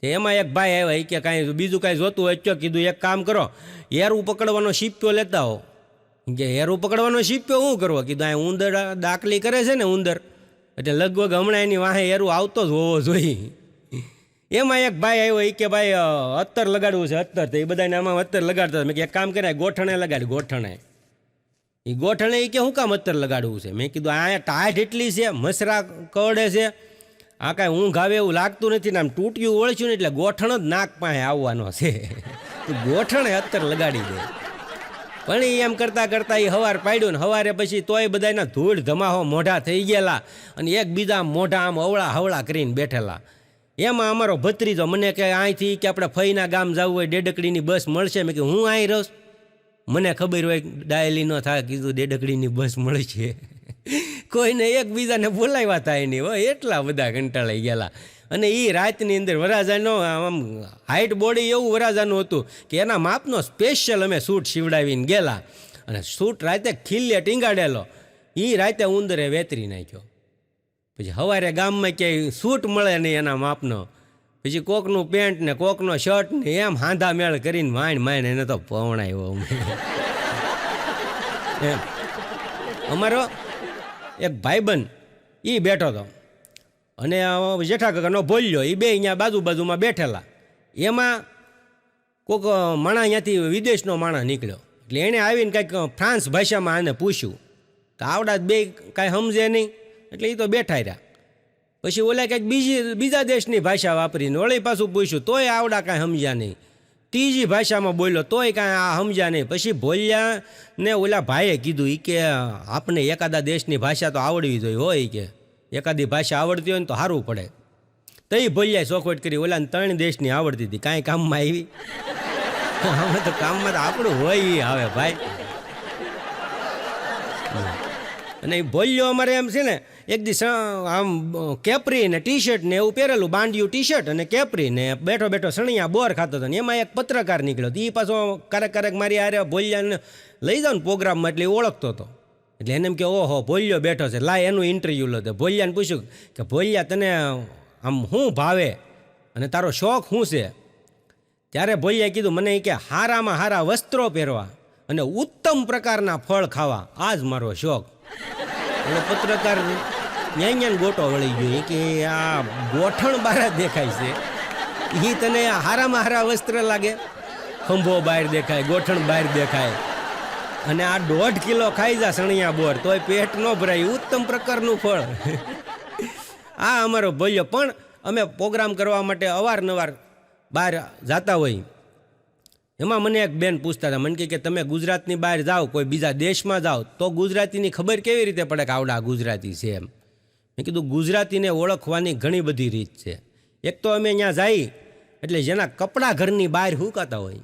તો એમાં એક ભાઈ આવ્યા કે કાંઈ બીજું કાંઈ જોતું હોય તો કીધું એક કામ કરો, એરું પકડવાનો શીપ્યો લેતા હો. કે એરું પકડવાનો શીપ્યો શું કરવો? કીધું આ ઉંદર દાખલી કરે છે ને ઉંદર, એટલે લગભગ હમણાં એની વાહે એરું આવતો જ હોવો જોઈએ. એમાં એક ભાઈ આવ્યો કે ભાઈ અત્તર લગાડવું છે અત્તર. તો એ બધાને આમાં અત્તર લગાડતા. મેં કે એક કામ કરાય ગોઠણે લગાડ. ગોઠણે એ ગોઠણે કે શું કામ અત્તર લગાડવું છે? મેં કીધું અહીંયા ટાઢ એટલી છે, મસરા કરડે છે, આ કાંઈ ઊંઘ આવે એવું લાગતું નથી ને આમ તૂટ્યું ઓળખ્યું ને એટલે ગોઠણ જ નાક પાસે આવવાનો છે. તો ગોઠણે અત્તર લગાડી દે. પણ એ એમ કરતાં કરતાં એ હવાર પાડ્યું ને સવારે પછી તોય બધાના ધૂળ ધમાહો મોઢા થઈ ગયેલા અને એકબીજા મોઢા આમ અવળા હવળા કરીને બેઠેલા. એમાં અમારો ભત્રીજો મને કે અહીંથી કે આપણે ફઈના ગામ જવું હોય ડેડકડીની બસ મળશે? મેં કે હું અહીં રહું, મને ખબર હોય ડાયલી ન થાય. કીધું ડેડકડીની બસ મળશે. કોઈને એકબીજાને બોલાવ્યા થાય નહીં હોય, એટલા બધા કંટાળાઈ ગયેલા. અને એ રાતની અંદર વરાજાનો આમ હાઇટ બોડી એવું વરાજાનું હતું કે એના માપનો સ્પેશિયલ અમે સૂટ સીવડાવીને ગયેલા. અને સૂટ રાતે ખીલ્લે ટીંગાડેલો, એ રાતે ઉંદરે વેતરી નાખ્યો. પછી સવારે ગામમાં ક્યાંય સૂટ મળે નહીં એના માપનો. પછી કોકનું પેન્ટ ને કોકનો શર્ટ ને એમ હાંધા મેળ કરીને માણ એને તો પવણાયો. એમ અમારો એક ભાઈબંધ એ બેઠો હતો અને જેઠા કાકાનો ભોલ્યો, એ બે અહીંયા બાજુમાં બેઠેલા. એમાં કોઈક માણા અહીંયાથી વિદેશનો માણસ નીકળ્યો. એટલે એણે આવીને કંઈક ફ્રાન્સ ભાષામાં આને પૂછ્યું તો આવડા બે કાંઈ સમજે નહીં, એટલે એ તો બેઠા રહ્યા. પછી ઓલા કંઈક બીજા દેશની ભાષા વાપરીને વળી પાછું પૂછ્યું તોય આવડા કાંઈ સમજ્યા નહીં. ત્રીજી ભાષામાં બોલ્યો તોય કાંઈ આ સમજ્યા નહીં. પછી ભોલ્યા ને ઓલા ભાઈએ કીધું એ કે આપણે એકાદા દેશની ભાષા તો આવડવી જોઈએ હોય, કે એકાદી ભાષા આવડતી હોય ને તો સારું પડે. તો એ ભોલ્યાએ ચોખવટ કરી, ઓલાને 3 દેશની આવડતી હતી, કાંઈ કામમાં આવી? અમે તો કામમાં તો આપણું હોય એ આવે ભાઈ. અને એ ભોલ્યો અમારે એમ છે ને એક દિવસ આમ કેપરી ને ટી શર્ટ ને એવું પહેરેલું, બાંડિયું ટી શર્ટ અને કેપરી ને બેઠો બેઠો સણિયા બોર ખાતો હતો ને એમાં એક પત્રકાર નીકળ્યો. એ પાછો ક્યારેક મારી આરે ભોલિયાને લઈ જાવ ને પ્રોગ્રામમાં એટલે એ ઓળખતો હતો. એટલે એને એમ કે ઓહો ભોલિયો બેઠો છે, લાય એનું ઇન્ટરવ્યૂ લો. તો ભોલિયાને પૂછ્યું કે ભોલિયા તને આમ શું ભાવે અને તારો શોખ શું છે? ત્યારે ભોલિયાએ કીધું મને કે હારામાં હારા વસ્ત્રો પહેરવા અને ઉત્તમ પ્રકારના ફળ ખાવા, આ જ મારો શોખ. એટલે પત્રકાર ન્યાય ગોટો વળી ગયો કે આ ગોઠણ બહાર જ દેખાય છે, એ તને હારામાં હારા વસ્ત્ર લાગે? ખંભો બહાર દેખાય, ગોઠણ બહાર દેખાય અને આ 1.5 કિલો ખાઈ જા સણિયા બોર તોય પેટ ન ભરાય, ઉત્તમ પ્રકારનું ફળ. આ અમારો ભોલ્યો. પણ અમે પ્રોગ્રામ કરવા માટે અવારનવાર બહાર જતા હોય. એમાં મને એક બેન પૂછતા હતા, મને કે તમે ગુજરાતની બહાર જાઓ, કોઈ બીજા દેશમાં જાઓ તો ગુજરાતીની ખબર કેવી રીતે પડે કે આવડા ગુજરાતી છે એમ? મેં કીધું ગુજરાતીને ઓળખવાની ઘણી બધી રીત છે. એક તો અમે ત્યાં જઈ એટલે જેના કપડાં ઘરની બહાર હુકાતા હોય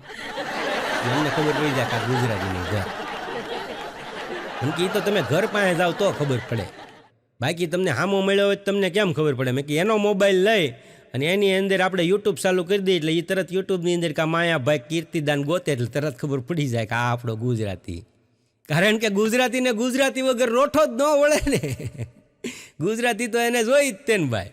અમને ખબર પડી જાય કે ગુજરાતીની ઘર. એમ કે એ તો તમે ઘર પાસે જાઓ તો ખબર પડે, બાકી તમને હામો મળ્યો હોય તમને કેમ ખબર પડે? મેં કે એનો મોબાઈલ લઈ અને એની અંદર આપણે યુટ્યુબ ચાલુ કરી દઈએ એટલે એ તરત યુટ્યુબની અંદર કે માયાભાઈ કીર્તિદાન ગોતે એટલે તરત ખબર પડી જાય કે આ આપણો ગુજરાતી. કારણ કે ગુજરાતીને ગુજરાતી વગર રોઠો જ ન વળે ને. ગુજરાતી તો એને જોઈ જ તે ને ભાઈ.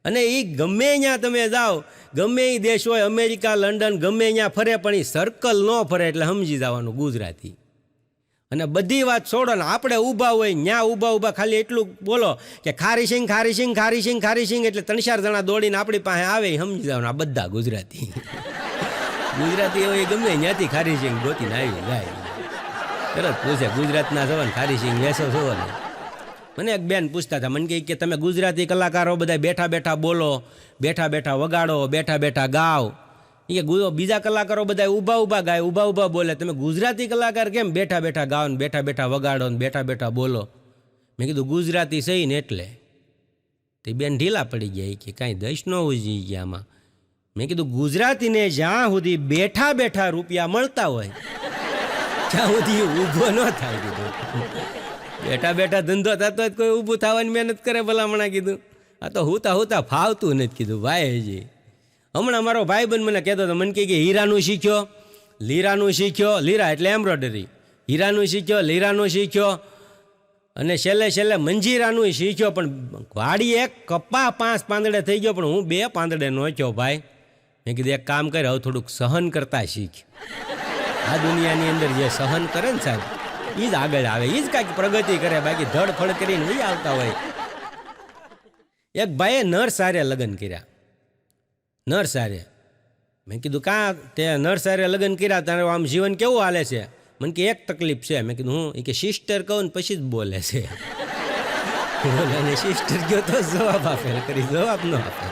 અને એ ગમે ત્યાં તમે જાઓ, ગમે એ દેશ હોય, અમેરિકા, લંડન, ગમે ત્યાં ફરે પણ એ સર્કલ ન ફરે એટલે સમજી જવાનું ગુજરાતી. અને બધી વાત છોડો ને આપણે ઊભા હોય ત્યાં ઊભા ખાલી એટલું બોલો કે ખારી સિંગ ખારી સિંગ ખારી સિંગ ખારી સિંગ એટલે 3-4 જણા દોડીને આપણી પાસે આવે સમજી જવાનું આ બધા ગુજરાતી. ગુજરાતી હોય ગમે ત્યાંથી ખારી સિંગ ગોતીને આવી જાય. તરત પૂછે ગુજરાતના છો ને ખારી સિંગ વેસો છો ને? મને એક બેન પૂછતા હતા, મને કે તમે ગુજરાતી કલાકારો બધા બેઠા બેઠા બોલો, બેઠા બેઠા વગાડો, બેઠા બેઠા ગાઓ, એ બીજા કલાકારો બધા ઊભા ગાય, ઊભા બોલે, તમે ગુજરાતી કલાકાર કેમ બેઠા બેઠા ગાઓ ને બેઠા બેઠા વગાડો ને બેઠા બેઠા બોલો? મેં કીધું ગુજરાતી સહી ને એટલે. તે બેન ઢીલા પડી ગયા કે કાંઈ દઈશ ન ઉજી ગયા આમાં. મેં કીધું ગુજરાતીને જ્યાં સુધી બેઠા બેઠા રૂપિયા મળતા હોય ત્યાં સુધી ઊભો ન થાય. કીધું બેઠા બેઠા ધંધો થતો હોય કોઈ ઊભું થવાની મહેનત કરે ભલામણા. કીધું આ તો હુતા ફાવતું નથી. કીધું ભાઈ હજી હમણાં મારો ભાઈબંધ મને કહેતો હતો, મને કે હીરાનું શીખ્યો, લીરાનું શીખ્યો, લીરા એટલે એમ્બ્રોઇડરી, હીરાનું શીખ્યો, લીરાનું શીખ્યો અને છેલ્લે મંજીરાનું શીખ્યો, પણ વાડી એક કપા 5 પાંદડે થઈ ગયો પણ હું 2 પાંદડે નોખ્યો ભાઈ. મેં કીધું એક કામ કરે, હવે થોડુંક સહન કરતા શીખ. આ દુનિયાની અંદર જે સહન કરે ને સાહેબ એ જ આગળ આવે, એ જ કાંઈક પ્રગતિ કરે, બાકી ધડફડ કરીને નહીં આવતા હોય. એક ભાઈએ નરસારે લગ્ન કર્યા, નરસારે. મેં કીધું કાં તે નરસારે લગ્ન કર્યા તારે આમ જીવન કેવું હાલે છે? મને કે એક તકલીફ છે. મેં કીધું હું? એ કે સિસ્ટર કહું ને પછી જ બોલે છે. બોલે ને સિસ્ટર કહો તો જવાબ આપે, કરી જવાબ ન આપે.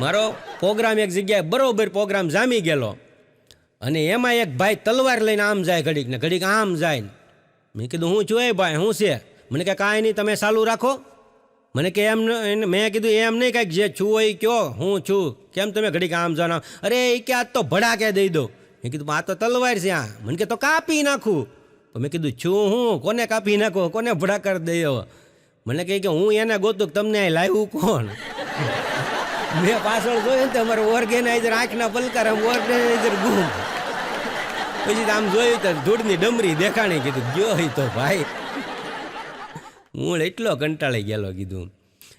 મારો પ્રોગ્રામ એક જગ્યાએ બરોબર પ્રોગ્રામ જામી ગયેલો અને એમાં એક ભાઈ તલવાર લઈને આમ જાય ઘડીક ને ઘડીક આમ જાય. મેં કીધું હું છું એ ભાઈ શું છે? મને કે કાંઈ નહીં તમે ચાલુ રાખો. મને કે એમ, મેં કીધું એમ નહીં કાંઈક જે છું હોય કયો હું છું, કેમ તમે ઘડીક આમ જાઓ? અરે એ કે આ તો ભડાકે દઈ દો. મેં કીધું આ તો તલવાર છે આ. મને કે તો કાપી નાખું. તો મેં કીધું છું હું કોને કાપી નાખો, કોને ભડાકર દઈ? મને કહે કે હું એને ગોતું તમને લાવ્યું કોણ? મેં પાછળ જોયું ને તમારે ઓર્ગેનાઇઝર આંખના પલકાર ઓર્ગેનાઇઝર ગુમ. પછી આમ જોયું તો ધૂળની ડમરી દેખાણી. કીધું ગયો હોય તો ભાઈ હું એટલો કંટાળી ગયેલો. કીધું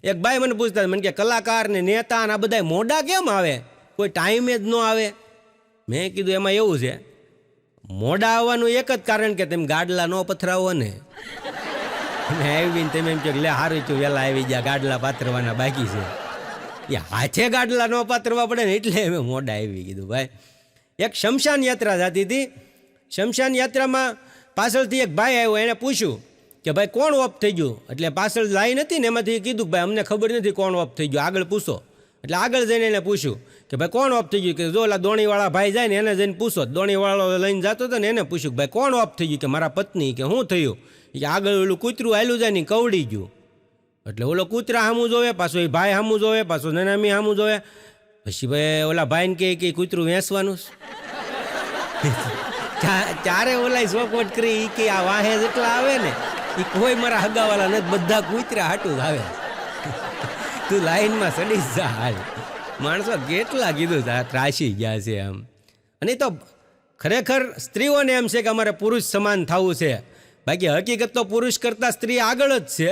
એક ભાઈ મને પૂછતા મને કે કલાકાર ને નેતા ને આ બધા મોડા કેમ આવે, કોઈ ટાઈમે જ ન આવે? મેં કીધું એમાં એવું છે, મોડા આવવાનું એક જ કારણ કે તમે ગાડલા ન પથરાવો ને. આવીને તમે એમ કહો લે સારું છું વહેલા આવી ગયા, ગાડલા પાથરવાના બાકી છે. એ હાથે ગાડલા ન પાથરવા પડે ને એટલે અમે મોડા આવી. કીધું ભાઈ એક શમશાન યાત્રા જતી હતી. શમશાન યાત્રામાં પાછળથી એક ભાઈ આવ્યો, એણે પૂછ્યું કે ભાઈ કોણ ઓફ થઈ ગયું? એટલે પાછળ લાઈન હતી ને એમાંથી કીધું ભાઈ અમને ખબર નથી કોણ ઓફ થઈ ગયું, આગળ પૂછો. એટલે આગળ જઈને એને પૂછ્યું કે ભાઈ કોણ ઓફ થઈ ગયું? કે જો ઓલા દોણીવાળા ભાઈ જાય ને એને જઈને પૂછો. દોણીવાળો લઈને જતો હતો ને એને પૂછ્યું ભાઈ કોણ ઓફ થઈ ગયું? કે મારા પત્ની. કે શું થયું? કે આગળ ઓલું કૂતરું હાલ્યું જાય ને કવડી ગયું. એટલે ઓલો કૂતરા સામું જોવે, પાછો એ ભાઈ સામું જોવે, પાછો નનામી સામું જોવે. પછી ભાઈ ઓલા ભાઈને કહે કે કૂતરું વેચવાનું. ચારે ઓલાય શોખવટ કરી ઈ કે આ વાહે જેટલા આવે ને એ કોઈ મારા હગાવાલા નથી, બધા કૂતરા હાટું જ આવે. તું લાઈનમાં સડી જા હાલ. માણસો કેટલા કીધું ત્રાસી ગયા છે આમ. અને તો ખરેખર સ્ત્રીઓને એમ છે કે અમારે પુરુષ સમાન થવું છે, બાકી હકીકત તો પુરુષ કરતાં સ્ત્રી આગળ જ છે.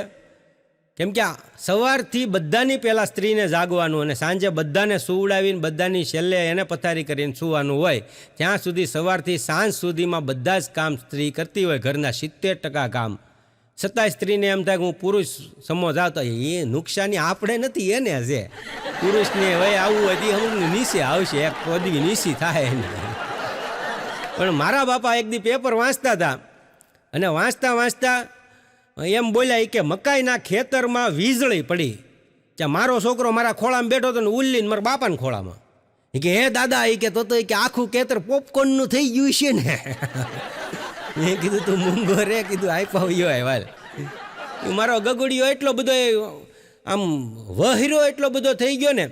કેમ કે સવારથી બધાની પહેલાં સ્ત્રીને જાગવાનું અને સાંજે બધાને સુવડાવીને બધાની છેલ્લે એને પથારી કરીને સૂવાનું હોય. ત્યાં સુધી સવારથી સાંજ સુધીમાં બધા જ કામ સ્ત્રી કરતી હોય, ઘરના 70% કામ. છતાંય સ્ત્રીને એમ થાય કે હું પુરુષ સમો જાવ, તો એ નુકસાની આપણે નથી એને છે. પુરુષને હવે આવવું હોય તો અમુક નીચે આવશે, એક પદવી નીચી થાય એને. પણ મારા બાપા એક દી પેપર વાંચતા હતા અને વાંચતા વાંચતા એમ બોલ્યા કે મકાઈના ખેતરમાં વીજળી પડી. ત્યાં મારો છોકરો મારા ખોળામાં બેઠો હતો ને ઉલ્લીને મારા બાપાના ખોળામાં. એ કે હે દાદા, એ કે તો કે આખું ખેતર પોપકોર્નનું થઈ ગયું છે ને. મેં કીધું તું મૂંગો રે, કીધું આપ્યો હાલ. મારો ગગુડિયો એટલો બધો આમ વહેરો એટલો બધો થઈ ગયો ને,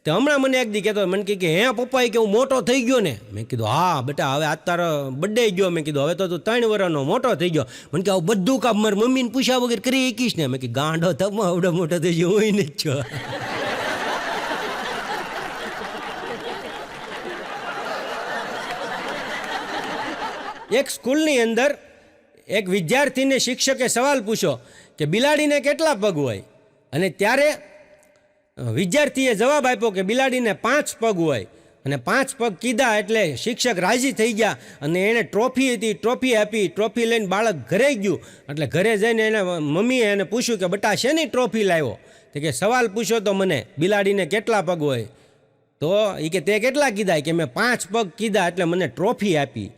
તો હમણાં મને એક દી કહેતો, મને કે હે પપ્પા કે હું મોટો થઈ ગયો ને. મેં કીધું હા બેટા, હવે આજ તારો બર્થડે ગયો. મેં કીધું હવે તો તું 3 વર્ષનો મોટો થઈ ગયો. મને કે આવું બધું કામ મારી મમ્મીને પૂછ્યા વગર કરી શકીશ ને. મેં કે ગાંડો તમે આવડો મોટો થઈ ગયો હોય ને જ છો. એક સ્કૂલની અંદર એક વિદ્યાર્થીને શિક્ષકે સવાલ પૂછ્યો કે બિલાડીને કેટલા પગ હોય, અને ત્યારે વિદ્યાર્થીએ જવાબ આપ્યો કે બિલાડીને 5 પગ હોય. અને 5 પગ કીધા એટલે શિક્ષક રાજી થઈ ગયા અને એણે ટ્રોફી હતી, ટ્રોફી આપી. ટ્રોફી લઈને બાળક ઘરે ગયું. એટલે ઘરે જઈને એને મમ્મીએ એને પૂછ્યું કે બેટા શેની ટ્રોફી લાવ્યો? તો કે સવાલ પૂછ્યો તો મને, બિલાડીને કેટલા પગ હોય? તો એ કે તે કેટલા કીધા? કે મેં 5 પગ કીધા એટલે મને ટ્રોફી આપી.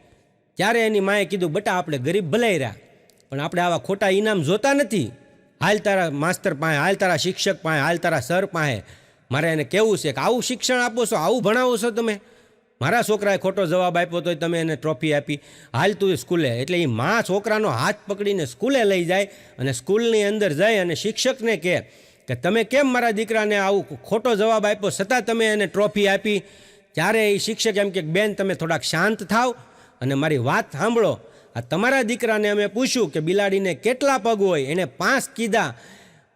ત્યારે એની માએ કીધું બેટા આપણે ગરીબ ભલાઈ રહ્યા, પણ આપણે આવા ખોટા ઇનામ જોતા નથી. હાલ તારા માસ્તર પાસે, હાલ તારા શિક્ષક પાસે, હાલ તારા સર પાસે. મારે એને કહેવું છે કે આવું શિક્ષણ આપો છો, આવું ભણાવો છો તમે. મારા છોકરાએ ખોટો જવાબ આપ્યો તો તમે એને ટ્રોફી આપી. હાલ તું સ્કૂલે. એટલે એ મા છોકરાનો હાથ પકડીને સ્કૂલે લઈ જાય અને સ્કૂલની અંદર જઈ અને શિક્ષકને કહે કે તમે કેમ મારા દીકરાને આવું ખોટો જવાબ આપ્યો છતાં તમે એને ટ્રોફી આપી. ત્યારે એ શિક્ષક એમ કે બેન તમે થોડાક શાંત થાવ અને મારી વાત સાંભળો. આ તમારા દીકરાને અમે પૂછ્યું કે બિલાડીને કેટલા પગ હોય, એને 5 કીધા.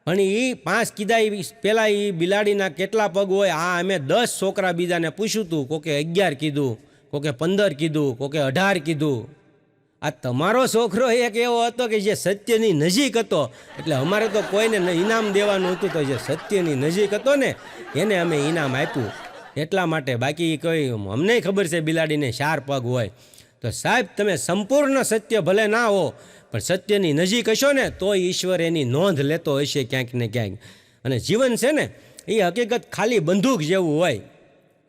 પણ એ 5 કીધા એ પહેલાં એ બિલાડીના કેટલા પગ હોય આ અમે 10 છોકરા બીજાને પૂછ્યું હતું. કોકે 11 કીધું, કોકે 15 કીધું, કોકે 18 કીધું. આ તમારો છોકરો એક એવો હતો કે જે સત્યની નજીક હતો, એટલે અમારે તો કોઈને ઇનામ દેવાનું હતું, તો જે સત્યની નજીક હતો ને એને અમે ઇનામ આપ્યું એટલા માટે. બાકી કોઈ અમને ખબર છે બિલાડીને 4 પગ હોય. તો સાહેબ તમે સંપૂર્ણ સત્ય ભલે ના હો, પણ સત્યની નજીક હશો ને તો ઈશ્વર એની નોંધ લેતો હશે ક્યાંક ને ક્યાંક. અને જીવન છે ને એ હકીકત ખાલી બંદૂક જેવું હોય.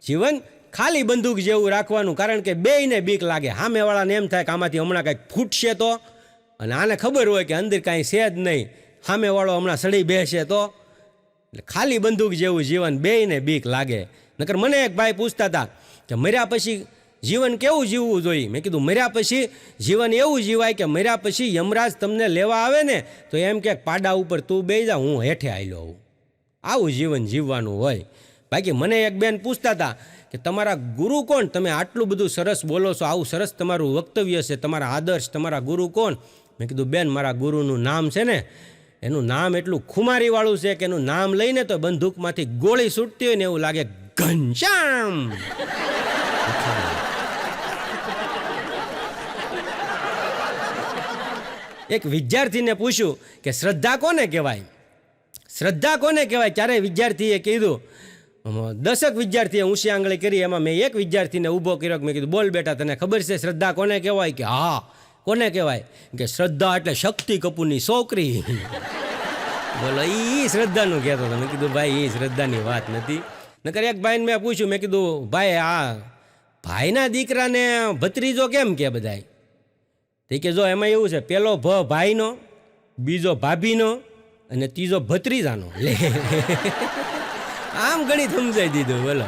જીવન ખાલી બંદૂક જેવું રાખવાનું, કારણ કે બેયને બીક લાગે. સામેવાળાને એમ થાય કે આમાંથી હમણાં કાંઈક ફૂટશે તો, અને આને ખબર હોય કે અંદર કાંઈ છે જ નહીં, સામેવાળો હમણાં સડી બેસે તો. એટલે ખાલી બંદૂક જેવું જીવન, બેયને બીક લાગે. નકર મને એક ભાઈ પૂછતા હતા કે મર્યા પછી જીવન કેવું જીવવું જોઈએ? મેં કીધું મર્યા પછી જીવન એવું જીવાય કે મર્યા પછી યમરાજ તમને લેવા આવે ને તો એમ કે પાડા ઉપર તું બેસી જા, હું હેઠે આવેલો આવું. આવું જીવન જીવવાનું હોય. બાકી મને એક બેન પૂછતા હતા કે તમારા ગુરુ કોણ? તમે આટલું બધું સરસ બોલો છો, આવું સરસ તમારું વક્તવ્ય છે, તમારા આદર્શ, તમારા ગુરુ કોણ? મેં કીધું બેન મારા ગુરુનું નામ છે ને, એનું નામ એટલું ખુમારીવાળું છે કે એનું નામ લઈને તો બંદૂકમાંથી ગોળી છૂટતી હોય ને એવું લાગે, ઘનશ્યામ. એક વિદ્યાર્થીને પૂછ્યું કે શ્રદ્ધા કોને કહેવાય? શ્રદ્ધા કોને કહેવાય? ત્યારે વિદ્યાર્થીએ કીધું, 10 વિદ્યાર્થીએ ઊંચી આંગળી કરી, એમાં મેં એક વિદ્યાર્થીને ઊભો કર્યો. મેં કીધું બોલ બેટા તને ખબર છે શ્રદ્ધા કોને કહેવાય? કે હા. કોને કહેવાય? કે શ્રદ્ધા એટલે શક્તિ કપૂરની છોકરી. બોલો એ શ્રદ્ધાનું કહેતો હતો. મેં કીધું ભાઈ એ શ્રદ્ધાની વાત નથી. નકર એક ભાઈને મેં પૂછ્યું, મેં કીધું ભાઈ આ ભાઈના દીકરાને ભત્રીજો કેમ કે બધાય? તે કે જો એમાં એવું છે, પેલો ભાઈનો, બીજો ભાભીનો અને ત્રીજો ભત્રીજાનો. આમ ગણિત સમજાઈ દીધું. બોલો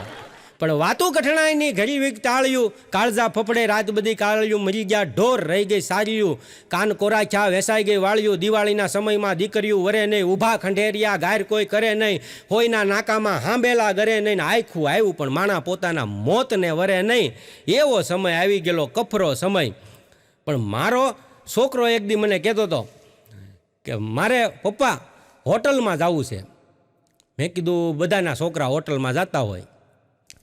પણ વાતું કઠણાય નહીં, ઘડી વીક ટાળ્યું, કાળજા ફફડે રાત બધી કાળ્યું, મરી ગયા ઢોર રહી ગઈ સાર્યું, કાન કોરા છા વેસાઈ ગઈ વાળ્યું, દિવાળીના સમયમાં દીકરીયું વરે નહીં, ઊભા ખંડેરિયા ગાયર કોઈ કરે નહીં, હોયના નાકામાં હાંભેલા ગરે નહીં, આખું આવ્યું પણ માણા પોતાના મોતને વરે નહીં, એવો સમય આવી ગયેલો કફરો સમય. પણ મારો છોકરો એક દી મને કહેતો હતો કે મારે પપ્પા હોટલમાં જવું છે. મેં કીધું બધાના છોકરા હોટલમાં જતા હોય,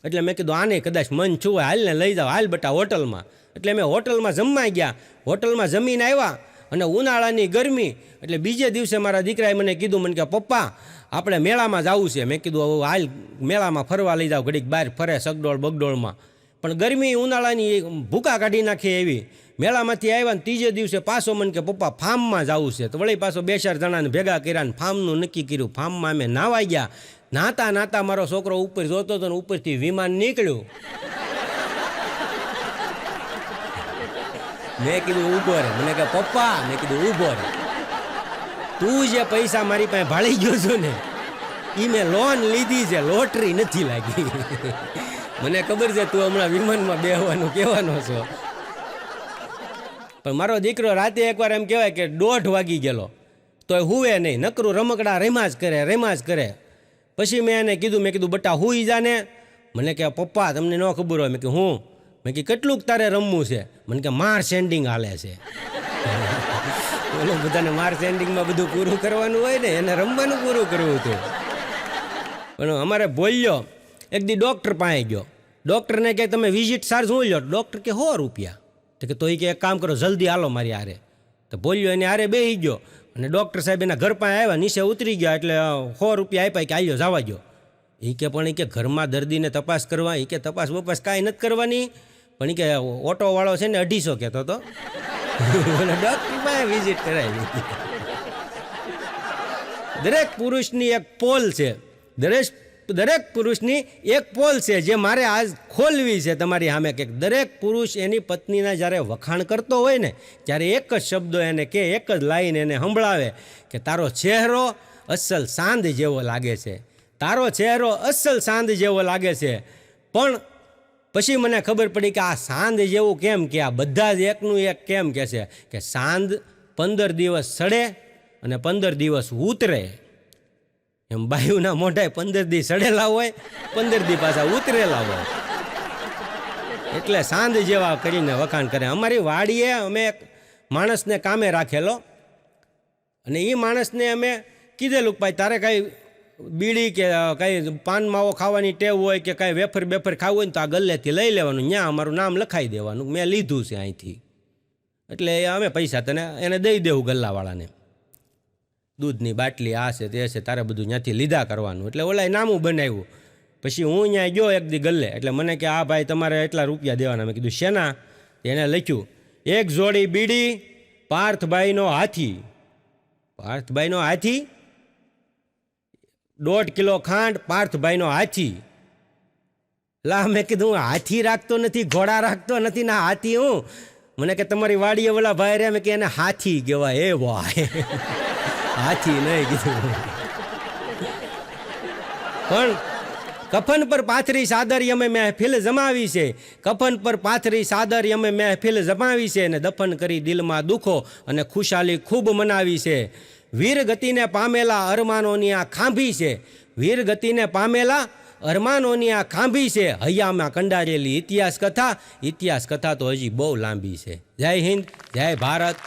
એટલે મેં કીધું આને કદાચ મન છું હાલ ને લઈ જાઓ, હાલ બેટા હોટલમાં. એટલે મેં હોટલમાં જમવા ગયા, હોટલમાં જમીને આવ્યા અને ઉનાળાની ગરમી એટલે બીજે દિવસે મારા દીકરાએ મને કીધું, મને કે પપ્પા આપણે મેળામાં જવું છે. મેં કીધું હાલ મેળામાં ફરવા લઈ જાઓ, ઘડીક બહાર ફરે સગડોળ બગડોળમાં. પણ ગરમી ઉનાળાની ભૂકા કાઢી નાખી એવી. મેળામાંથી આવ્યા ને ત્રીજે દિવસે પાછો મને કે પપ્પા ફાર્મમાં જવું છે. તો વળી પાછો 2-4 જણાને ભેગા કર્યા ને ફાર્મનું નક્કી કર્યું. ફાર્મમાં અમે નાવા ગયા. નાતા નાતા મારો છોકરો ઉપર જોતો હતો ને ઉપરથી વિમાન નીકળ્યું. મેં કીધું ઊભો રે. મને કે પપ્પા, મેં કીધું ઊભો રે, તું જે પૈસા મારી પાસે ભાળી ગયો છો ને એ મેં લોન લીધી છે, લોટરી નથી લાગી. મને ખબર છે તું હમણાં વિમાનમાં બેહવાનું કહેવાનો છો. પણ મારો દીકરો રાતે એકવાર એમ કહેવાય કે 1:30 વાગી ગયેલો તો હુવે નહીં, નકરું રમકડા રેમાજ કરે. પછી મેં એને કીધું, મેં કીધું બટા હુઈ જાને. મને કે પપ્પા તમને ન ખબર હોય. મેં કે હું? મેં કે કેટલુંક તારે રમવું છે? મને કે માર સેન્ડિંગ હાલે છે. ઓલો બધાને માર સેન્ડિંગમાં બધું પૂરું કરવાનું હોય ને, એને રમવાનું પૂરું કરવું હતું. પણ અમારે બોલ્યો એક દી ડૉક્ટર પાસે ગયો. ડૉક્ટરને કહે તમે વિઝિટ ચાર્જ શું લો? ડૉક્ટર કે 100 રૂપિયા. તો એ કે એક કામ કરો, જલ્દી હાલો મારી હારે. તો બોલ્યો એને હારે બેસી ગયો અને ડૉક્ટર સાહેબ એના ઘર પાસે આવ્યા, નીચે ઉતરી ગયા એટલે 100 રૂપિયા આપ્યા કે આલ્યો જવા ગયો. એ કે પણ એ કે ઘરમાં દર્દીને તપાસ કરવા, એ કે તપાસ બપાસ કાંઈ નથી કરવાની, પણ એ કે ઓટોવાળો છે ને 250 કહેતો હતો. ડૉક્ટર પાસે વિઝિટ કરાવી. દરેક પુરુષની એક પોલ છે, દરેક પુરુષની એક પોલ છે જે મારે આજ ખોલવી છે તમારી સામે. કે દરેક પુરુષ એની પત્નીના જ્યારે વખાણ કરતો હોય ને ત્યારે એક જ શબ્દો એને કે, એક જ લાઈન એને સંભળાવે કે તારો ચહેરો અસલ સાંજ જેવો લાગે છે, તારો ચહેરો અસલ સાંજ જેવો લાગે છે. પણ પછી મને ખબર પડી કે આ સાંજ જેવું કેમ કે, આ બધા જ એકનું એક કેમ કહે છે કે સાંજ 15 દિવસ સડે અને 15 દિવસ ઉતરે. એમ બાયુના મોઢાએ 15 દી સડેલા હોય, 15 દી પાછા ઉતરેલા હોય. એટલે સાંજ જેવા કરીને વખાણ કરે. અમારી વાડીએ અમે એક માણસને કામે રાખેલો અને એ માણસને અમે કીધેલું ભાઈ તારે કાંઈ બીડી કે કાંઈ પાન માવો ખાવાની ટેવ હોય કે કાંઈ વેફર બેફર ખાવું હોય ને તો આ ગલ્લેથી લઈ લેવાનું, ત્યાં અમારું નામ લખાઈ દેવાનું, મેં લીધું છે અહીંથી. એટલે અમે પૈસા તને એને દઈ દેવું ગલ્લાવાળાને. દૂધની બાટલી આ છે તે છે, તારે બધું ત્યાંથી લીધા કરવાનું. એટલે ઓલાએ નામું બનાવ્યું. પછી હું ત્યાં ગયો એક દી ગલ્લે, એટલે મને કે આ ભાઈ તમારે એટલા રૂપિયા દેવાના. મેં કીધું શેના? એને લખ્યું 1 જોડી બીડી પાર્થભાઈનો હાથી, પાર્થભાઈનો હાથી, 1.5 કિલો ખાંડ પાર્થભાઈનો હાથી. લા મેં કીધું હાથી રાખતો નથી, ઘોડા રાખતો નથી ના હાથી હું. મને કે તમારી વાડીએ ઓલા ભાઈ રહ્યા. મેં કે એને હાથી કહેવાય. એ ભાઈ હાથી નહીં કીધું. પણ કફન પર પાથરી સાદર અમે મહેફિલ જમાવી છે, કફન પર પાથરી સાદર અમે મહેફિલ જમાવી છે, અને દફન કરી દિલમાં દુખો અને ખુશાલી ખૂબ મનાવી છે. વીર ગતિને પામેલા અરમાનોની આ ખાંભી છે, વીર ગતિને પામેલા અરમાનોની આ ખાંભી છે. હૈયામાં કંડારેલી ઇતિહાસ કથા તો હજી બહુ લાંબી છે. જય હિન્દ, જય ભારત.